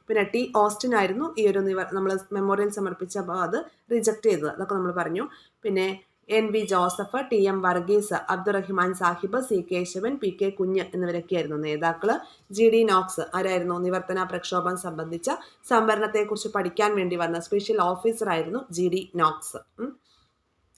പിന്നെ ടി ഓസ്റ്റിൻ ആയിരുന്നു ഈ ഒരു നമ്മൾ മെമ്മോറിയൽ സമർപ്പിച്ചപ്പോൾ അത് റിജക്ട് ചെയ്തത്, അതൊക്കെ നമ്മൾ പറഞ്ഞു. പിന്നെ NV Joseph, TM Varghese, Abdurahiman Sahib, C Keshavan, PK Kunju എന്നിവരൊക്കെയായിരുന്നു നേതാക്കള്. GD നോക്സ് ആരായിരുന്നു? നിവർത്തന പ്രക്ഷോഭം സംബന്ധിച്ച സംവരണത്തെക്കുറിച്ച് പഠിക്കാൻ വേണ്ടി വന്ന സ്പെഷ്യൽ ഓഫീസർ ആയിരുന്നു GD നോക്സ്.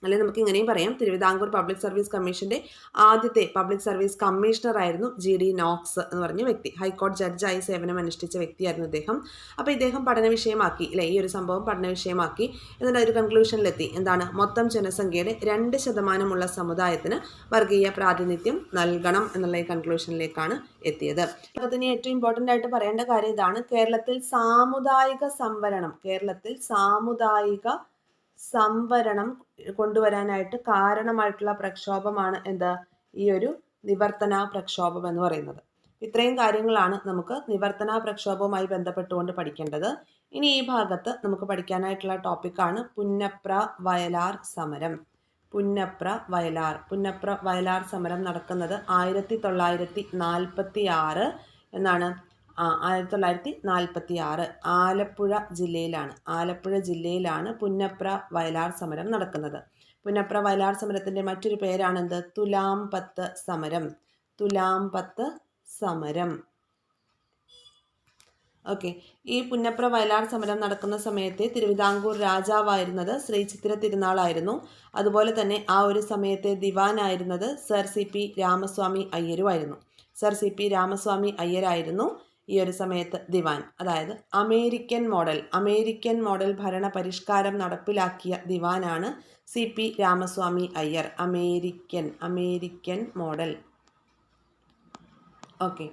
അല്ലെങ്കിൽ നമുക്ക് ഇങ്ങനെയും പറയാം, തിരുവിതാംകൂർ പബ്ലിക് സർവീസ് കമ്മീഷന്റെ ആദ്യത്തെ പബ്ലിക് സർവീസ് കമ്മീഷണർ ആയിരുന്നു GD നോക്സ് എന്ന് പറഞ്ഞ വ്യക്തി. ഹൈക്കോടതി ജഡ്ജായി സേവനം അനുഷ്ഠിച്ച വ്യക്തിയായിരുന്നു ഇദ്ദേഹം. അപ്പോൾ ഇദ്ദേഹം പഠന വിഷയമാക്കി അല്ലെ, ഈ ഒരു സംഭവം പഠന വിഷയമാക്കി. എന്നിട്ട് ഒരു കൺക്ലൂഷനിലെത്തി. എന്താണ്? മൊത്തം ജനസംഖ്യയുടെ 2% സമുദായത്തിന് വർഗീയ പ്രാതിനിധ്യം നൽകണം എന്നുള്ള ഈ കൺക്ലൂഷനിലേക്കാണ് എത്തിയത്. അതിന് ഏറ്റവും ഇമ്പോർട്ടൻ്റ് ആയിട്ട് പറയേണ്ട കാര്യം ഇതാണ്, കേരളത്തിൽ സാമുദായിക സംവരണം കൊണ്ടുവരാനായിട്ട് കാരണമായിട്ടുള്ള പ്രക്ഷോഭമാണ് എന്ത്? ഈ ഒരു നിവർത്തന പ്രക്ഷോഭം എന്ന് പറയുന്നത്. ഇത്രയും കാര്യങ്ങളാണ് നമുക്ക് നിവർത്തന പ്രക്ഷോഭവുമായി ബന്ധപ്പെട്ടുകൊണ്ട് പഠിക്കേണ്ടത്. ഇനി ഈ ഭാഗത്ത് നമുക്ക് പഠിക്കാനായിട്ടുള്ള ടോപ്പിക്കാണ് പുന്നപ്ര വയലാർ സമരം. പുന്നപ്ര വയലാർ സമരം നടക്കുന്നത് 1946 എന്നാണ്. 1946 ആലപ്പുഴ ജില്ലയിലാണ് പുന്നപ്ര വയലാർ സമരം നടക്കുന്നത്. പുന്നപ്ര വയലാർ സമരത്തിൻ്റെ മറ്റൊരു പേരാണെന്ത്? തുലാംപത്ത് സമരം. ഓക്കെ, ഈ പുന്നപ്ര വയലാർ സമരം നടക്കുന്ന സമയത്തെ തിരുവിതാംകൂർ രാജാവായിരുന്നത് ശ്രീ ചിത്തിര തിരുനാളായിരുന്നു. അതുപോലെ തന്നെ ആ ഒരു സമയത്തെ ദിവാനായിരുന്നത് സർ CP രാമസ്വാമി അയ്യരായിരുന്നു ഈ ഒരു സമയത്ത് ദിവാൻ. അതായത് അമേരിക്കൻ മോഡൽ ഭരണ പരിഷ്കാരം നടപ്പിലാക്കിയ ദിവാനാണ് CP Ramaswamy Iyer. American model. Okay,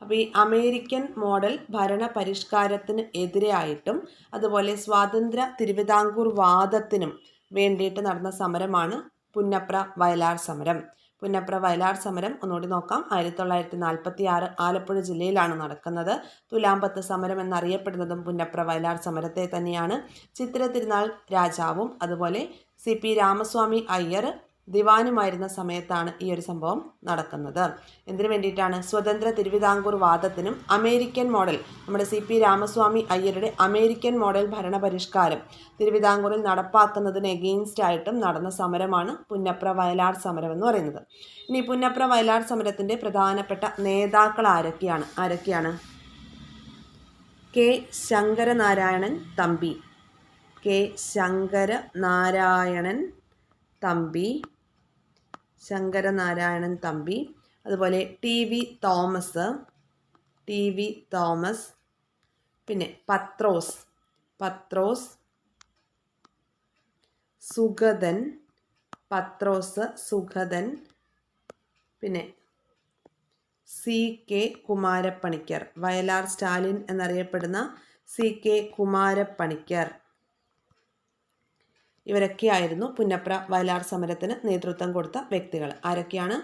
അപ്പോൾ ഈ അമേരിക്കൻ മോഡൽ ഭരണ പരിഷ്കാരത്തിന് എതിരായിട്ടും അതുപോലെ സ്വാതന്ത്ര്യ തിരുവിതാംകൂർ വാദത്തിനും വേണ്ടിയിട്ട് നടന്ന സമരമാണ് പുന്നപ്ര വയലാർ സമരം. പുന്നപ്ര വയലാർ സമരം ഒന്നുകൂടി നോക്കാം. 1946 ആലപ്പുഴ ജില്ലയിലാണ് നടക്കുന്നത്. തുലാമ്പത്ത് സമരം എന്നറിയപ്പെടുന്നതും പുന്നപ്ര വയലാർ സമരത്തെ തന്നെയാണ്. ചിത്തിര തിരുനാൾ രാജാവും അതുപോലെ CP രാമസ്വാമി അയ്യർ ദിവാനുമായിരുന്ന സമയത്താണ് ഈ ഒരു സംഭവം നടക്കുന്നത്. എന്തിനു വേണ്ടിയിട്ടാണ്? സ്വതന്ത്ര തിരുവിതാംകൂർ വാദത്തിനും അമേരിക്കൻ മോഡൽ, നമ്മുടെ CP രാമസ്വാമി അയ്യരുടെ അമേരിക്കൻ മോഡൽ ഭരണപരിഷ്കാരം തിരുവിതാംകൂറിൽ നടപ്പാക്കുന്നതിന് എഗെയിൻസ്റ്റ് ആയിട്ടും നടന്ന സമരമാണ് പുന്നപ്ര വയലാർ സമരം എന്ന് പറയുന്നത്. ഇനി പുന്നപ്ര വയലാർ സമരത്തിൻ്റെ പ്രധാനപ്പെട്ട നേതാക്കൾ ആരൊക്കെയാണ്? K. ശങ്കരനാരായണൻ തമ്പി, K. ശങ്കരനാരായണൻ തമ്പി, അതുപോലെ TV തോമസ്, പിന്നെ പത്രോസ് സുഗതൻ, പിന്നെ CK കുമാരപ്പണിക്കർ, വയലാർ സ്റ്റാലിൻ എന്നറിയപ്പെടുന്ന CK കുമാരപ്പണിക്കർ. ഇവരൊക്കെയായിരുന്നു പുന്നപ്ര വയലാർ സമരത്തിന് നേതൃത്വം കൊടുത്ത വ്യക്തികൾ. ആരൊക്കെയാണ്?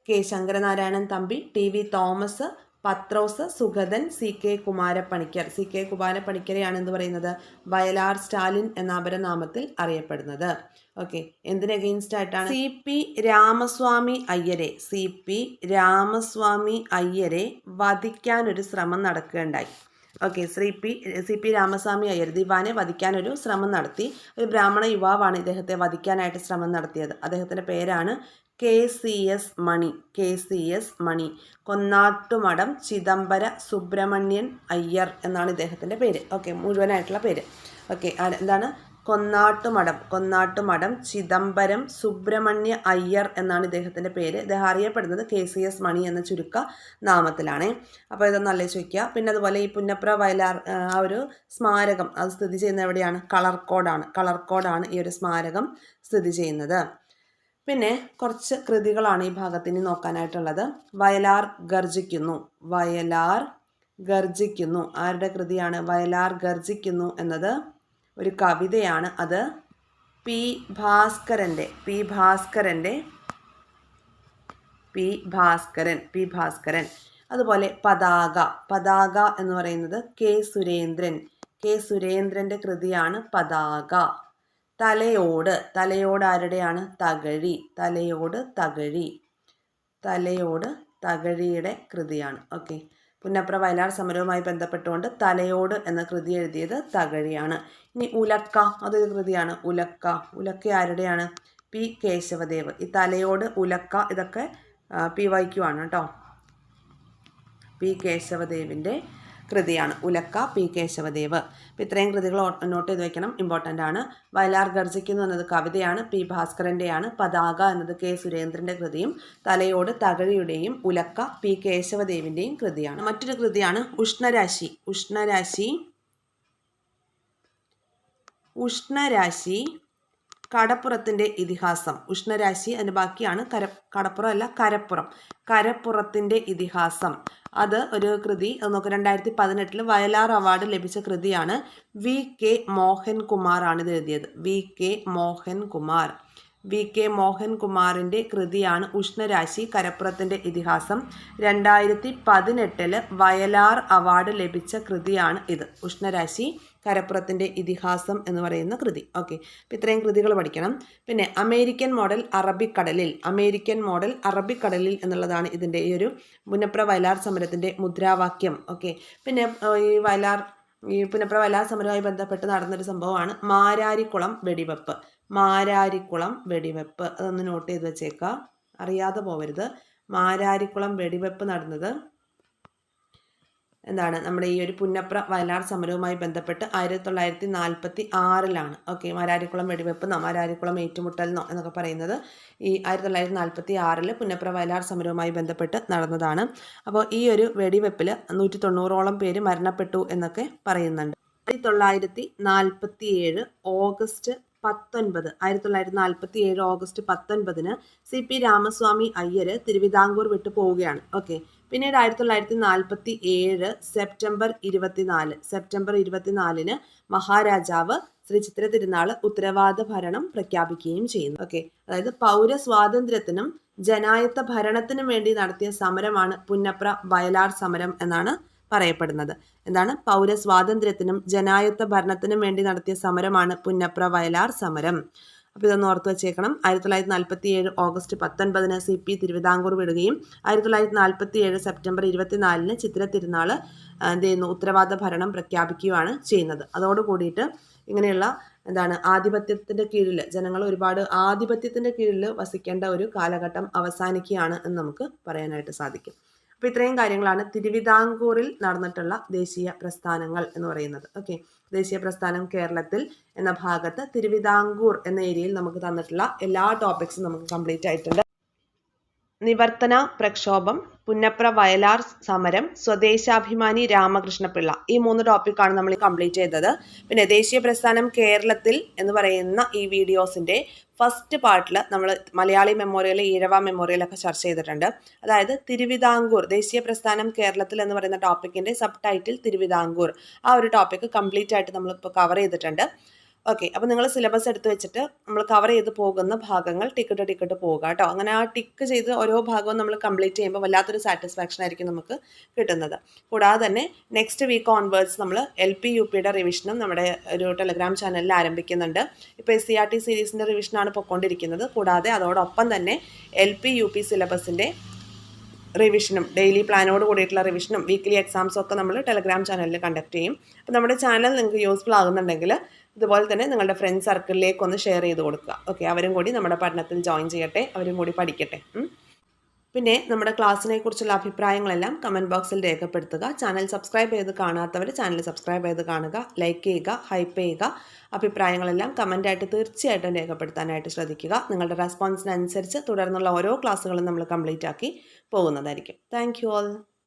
K. Sankaranarayanan Thampi, TV Thomas, Pathrose Sugathan, CK Kumarappanicker. CK കുമാരപ്പണിക്കരെയാണ് എന്ത് പറയുന്നത്? വയലാർ സ്റ്റാലിൻ എന്ന അപരനാമത്തിൽ അറിയപ്പെടുന്നത്. ഓക്കെ, എന്തിന് എഗെയിൻസ്റ്റ് ആയിട്ടാണ്? CP രാമസ്വാമി അയ്യരെ വധിക്കാനൊരു ശ്രമം നടക്കുകയുണ്ടായി. ഓക്കെ, CP രാമസ്വാമി അയ്യർ ദിവാനെ വധിക്കാനൊരു ശ്രമം നടത്തി. ഒരു ബ്രാഹ്മണ യുവാവാണ് ഇദ്ദേഹത്തെ വധിക്കാനായിട്ട് ശ്രമം നടത്തിയത്. അദ്ദേഹത്തിൻ്റെ പേരാണ് KCS മണി. കൊന്നാട്ടുമഠം ചിദംബര സുബ്രഹ്മണ്യൻ അയ്യർ എന്നാണ് ഇദ്ദേഹത്തിൻ്റെ പേര്. ഓക്കെ, മുഴുവനായിട്ടുള്ള പേര്. ഓക്കെ, എന്താണ്? കൊന്നാട്ടുമഠം ചിദംബരം സുബ്രഹ്മണ്യ അയ്യർ എന്നാണ് ഇദ്ദേഹത്തിൻ്റെ പേര്. ഇദ്ദേഹം അറിയപ്പെടുന്നത് KCS മണി എന്ന ചുരുക്ക നാമത്തിലാണ്. അപ്പോൾ ഇതൊന്ന് ആലോചിച്ച് വയ്ക്കുക. പിന്നെ അതുപോലെ ഈ പുന്നപ്ര വയലാർ ആ ഒരു സ്മാരകം അത് സ്ഥിതി ചെയ്യുന്നത് എവിടെയാണ്? കളർക്കോടാണ് ഈ ഒരു സ്മാരകം സ്ഥിതി ചെയ്യുന്നത്. പിന്നെ കുറച്ച് കൃതികളാണ് ഈ ഭാഗത്തിന് നോക്കാനായിട്ടുള്ളത്. വയലാർ ഗർജിക്കുന്നു. ആരുടെ കൃതിയാണ്? വയലാർ ഗർജിക്കുന്നു എന്നത് ഒരു കവിതയാണ്. അത് പി ഭാസ്കരൻ. അതുപോലെ പതാക എന്ന് പറയുന്നത് കെ സുരേന്ദ്രൻ്റെ കൃതിയാണ് പതാക. തലയോട് ആരുടെയാണ്? തകഴിയുടെ കൃതിയാണ്. ഓക്കെ, പുന്നപ്ര വയലാർ സമരവുമായി ബന്ധപ്പെട്ടുകൊണ്ട് തലയോട് എന്ന കൃതി എഴുതിയത് തകഴിയാണ്. ഇനി ഉലക്ക, അതൊരു കൃതിയാണ്. ഉലക്ക ആരുടെയാണ്? P. കേശവദേവ്. ഈ തലയോട്, ഉലക്ക ഇതൊക്കെ PYQ ആണ് കേട്ടോ. P. കേശവദേവിൻ്റെ കൃതിയാണ് ഉലക്ക, P. കേശവദേവ്. അപ്പോൾ ഇത്രയും കൃതികൾ നോട്ട് ചെയ്ത് വയ്ക്കണം, ഇമ്പോർട്ടൻ്റ് ആണ്. വയലാർ ഗർജിക്കുന്നു എന്നത് കവിതയാണ്, P. ഭാസ്കരൻ്റെയാണ്. പതാക എന്നത് K. സുരേന്ദ്രൻ്റെ കൃതിയും തലയോട് തകഴിയുടെയും ഉലക്ക P. കേശവദേവിൻ്റെയും കൃതിയാണ്. മറ്റൊരു കൃതിയാണ് ഉഷ്ണരാശി കടപ്പുറത്തിൻ്റെ ഇതിഹാസം. ഉഷ്ണരാശി അതിൻ്റെ ബാക്കിയാണ് കരപ്പുറത്തിൻ്റെ ഇതിഹാസം. അത് ഒരു കൃതി. അത് നോക്കുക, 2018 വയലാർ അവാർഡ് ലഭിച്ച കൃതിയാണ്. VK മോഹൻകുമാർ ആണ് ഇത് എഴുതിയത്. VK മോഹൻകുമാറിൻ്റെ കൃതിയാണ് ഉഷ്ണരാശി കരപ്പുറത്തിൻ്റെ ഇതിഹാസം. 2018 വയലാർ അവാർഡ് ലഭിച്ച കൃതിയാണ് ഇത്. ഉഷ്ണരാശി കരപ്പുറത്തിൻ്റെ ഇതിഹാസം എന്ന് പറയുന്ന കൃതി. ഓക്കെ, അപ്പോൾ ഇത്രയും കൃതികൾ പഠിക്കണം. പിന്നെ അമേരിക്കൻ മോഡൽ അറബിക്കടലിൽ എന്നുള്ളതാണ് ഇതിൻ്റെ ഈ ഒരു പുന്നപ്ര വയലാർ സമരത്തിൻ്റെ മുദ്രാവാക്യം. ഓക്കെ, പിന്നെ ഈ പുന്നപ്ര വയലാർ സമരവുമായി ബന്ധപ്പെട്ട് നടന്നൊരു സംഭവമാണ് മാരാരിക്കുളം വെടിവെപ്പ്. അതൊന്ന് നോട്ട് ചെയ്ത് വെച്ചേക്കാം, അറിയാതെ പോവരുത്. മാരാരിക്കുളം വെടിവെപ്പ് നടന്നത് എന്താണ്? നമ്മുടെ ഈ ഒരു പുന്നപ്ര വയലാർ സമരവുമായി ബന്ധപ്പെട്ട് 1946 ഓക്കെ, മാരാരിക്കുളം വെടിവെപ്പ് മാരാരിക്കുളം ഏറ്റുമുട്ടൽ എന്നൊക്കെ പറയുന്നത് ഈ 1946 പുന്നപ്ര വയലാർ സമരവുമായി ബന്ധപ്പെട്ട് നടന്നതാണ്. അപ്പോൾ ഈ ഒരു വെടിവെപ്പിൽ 190ഓളം പേര് മരണപ്പെട്ടു എന്നൊക്കെ പറയുന്നുണ്ട്. 1947 August 1947 August 19 CP Ramaswamy Iyer Thiruvithamkoor വിട്ടു പോവുകയാണ്. ഓക്കെ, പിന്നീട് 1947 സെപ്റ്റംബർ 24 മഹാരാജാവ് ശ്രീ ചിത്തിര തിരുനാൾ ഉത്തരവാദ ഭരണം പ്രഖ്യാപിക്കുകയും ചെയ്യുന്നു. ഓക്കെ, അതായത് പൗരസ്വാതന്ത്ര്യത്തിനും ജനായത്ത ഭരണത്തിനും വേണ്ടി നടത്തിയ സമരമാണ് പുന്നപ്ര വയലാർ സമരം എന്നാണ് പറയപ്പെടുന്നത്. എന്താണ്? പൗരസ്വാതന്ത്ര്യത്തിനും ജനായത്ത ഭരണത്തിനും വേണ്ടി നടത്തിയ സമരമാണ് പുന്നപ്ര വയലാർ സമരം. അപ്പോൾ ഇതൊന്ന് ഓർത്ത് വെച്ചേക്കണം. 1947 ഓഗസ്റ്റ് 19 CP തിരുവിതാംകൂർ വിടുകയും 1947 സെപ്റ്റംബർ 24 ചിത്തിര തിരുനാൾ എന്ത് ചെയ്യുന്നു? ഉത്തരവാദ ഭരണം പ്രഖ്യാപിക്കുകയാണ് ചെയ്യുന്നത്. അതോടുകൂടിയിട്ട് ഇങ്ങനെയുള്ള ആധിപത്യത്തിൻ്റെ കീഴിൽ ജനങ്ങൾ ഒരുപാട് ആധിപത്യത്തിൻ്റെ കീഴിൽ വസിക്കേണ്ട ഒരു കാലഘട്ടം അവസാനിക്കുകയാണ് എന്ന് നമുക്ക് പറയാനായിട്ട് സാധിക്കും. അപ്പോൾ ഇത്രയും കാര്യങ്ങളാണ് തിരുവിതാംകൂറിൽ നടന്നിട്ടുള്ള ദേശീയ പ്രസ്ഥാനങ്ങൾ എന്ന് പറയുന്നത്. ഓക്കെ, ദേശീയ പ്രസ്ഥാനം കേരളത്തിൽ എന്ന ഭാഗത്ത് തിരുവിതാംകൂർ എന്ന ഏരിയയിൽ നമുക്ക് തന്നിട്ടുള്ള എല്ലാ ടോപ്പിക്സും നമുക്ക് കംപ്ലീറ്റ് ആയിട്ടുണ്ട്. നിവർത്തന പ്രക്ഷോഭം, പുന്നപ്ര വയലാർ സമരം, സ്വദേശാഭിമാനി രാമകൃഷ്ണപിള്ള, ഈ 3 ടോപ്പിക്കാണ് നമ്മൾ കംപ്ലീറ്റ് ചെയ്തത്. പിന്നെ ദേശീയ പ്രസ്ഥാനം കേരളത്തിൽ എന്ന് പറയുന്ന ഈ വീഡിയോസിൻ്റെ ഫസ്റ്റ് പാർട്ടിൽ നമ്മൾ മലയാളി മെമ്മോറിയൽ, ഈഴവ മെമ്മോറിയലൊക്കെ ചർച്ച ചെയ്തിട്ടുണ്ട്. അതായത് തിരുവിതാംകൂർ, ദേശീയ പ്രസ്ഥാനം കേരളത്തിൽ എന്ന് പറയുന്ന ടോപ്പിക്കിൻ്റെ സബ് ടൈറ്റിൽ തിരുവിതാംകൂർ, ആ ഒരു ടോപ്പിക്ക് കംപ്ലീറ്റ് ആയിട്ട് നമ്മളിപ്പോൾ കവർ ചെയ്തിട്ടുണ്ട്. ഓക്കെ, അപ്പോൾ നിങ്ങൾ സിലബസ് എടുത്ത് വെച്ചിട്ട് നമ്മൾ കവർ ചെയ്ത് പോകുന്ന ഭാഗങ്ങൾ ടിക്കറ്റ് പോവുക കേട്ടോ. അങ്ങനെ ആ ടിക്ക് ചെയ്ത് ഓരോ ഭാഗവും നമ്മൾ കംപ്ലീറ്റ് ചെയ്യുമ്പോൾ വല്ലാത്തൊരു സാറ്റിസ്ഫാക്ഷൻ ആയിരിക്കും നമുക്ക് കിട്ടുന്നത്. കൂടാതെ തന്നെ നെക്സ്റ്റ് വീക്ക് ഓൺവേർഡ്സ് നമ്മൾ LP UPയുടെ റിവിഷനും നമ്മുടെ ഒരു ടെലഗ്രാം ചാനലിൽ ആരംഭിക്കുന്നുണ്ട്. ഇപ്പോൾ SCERT സീരീസിൻ്റെ റിവിഷനാണ് പൊയ്ക്കൊണ്ടിരിക്കുന്നത്. കൂടാതെ അതോടൊപ്പം തന്നെ LP UP സിലബസിൻ്റെ റിവിഷനും ഡെയിലി പ്ലാനോട് കൂടിയിട്ടുള്ള റിവിഷനും വീക്ക്ലി എക്സാംസും ഒക്കെ നമ്മൾ ടെലഗ്രാം ചാനലിൽ കണ്ടക്ട് ചെയ്യും. അപ്പോൾ നമ്മുടെ ചാനൽ നിങ്ങൾക്ക് യൂസ്ഫുൾ ആകുന്നുണ്ടെങ്കിൽ ഇതുപോലെ തന്നെ നിങ്ങളുടെ ഫ്രണ്ട് സർക്കിളിലേക്ക് ഒന്ന് ഷെയർ ചെയ്ത് കൊടുക്കുക. ഓക്കെ, അവരും കൂടി നമ്മുടെ പഠനത്തിൽ ജോയിൻ ചെയ്യട്ടെ, അവരും കൂടി പഠിക്കട്ടെ. പിന്നെ നമ്മുടെ ക്ലാസ്സിനെ കുറിച്ചുള്ള അഭിപ്രായങ്ങളെല്ലാം കമൻറ്റ് ബോക്സിൽ രേഖപ്പെടുത്തുക. ചാനൽ സബ്സ്ക്രൈബ് ചെയ്ത് കാണാത്തവർ ചാനൽ സബ്സ്ക്രൈബ് ചെയ്ത് കാണുക, ലൈക്ക് ചെയ്യുക, ഹൈപ്പ് ചെയ്യുക. അഭിപ്രായങ്ങളെല്ലാം കമൻറ്റായിട്ട് തീർച്ചയായിട്ടും രേഖപ്പെടുത്താനായിട്ട് ശ്രദ്ധിക്കുക. നിങ്ങളുടെ റെസ്പോൺസിനനുസരിച്ച് തുടർന്നുള്ള ഓരോ ക്ലാസ്സുകളും നമ്മൾ കംപ്ലീറ്റ് ആക്കി പോകുന്നതായിരിക്കും. Thank you all.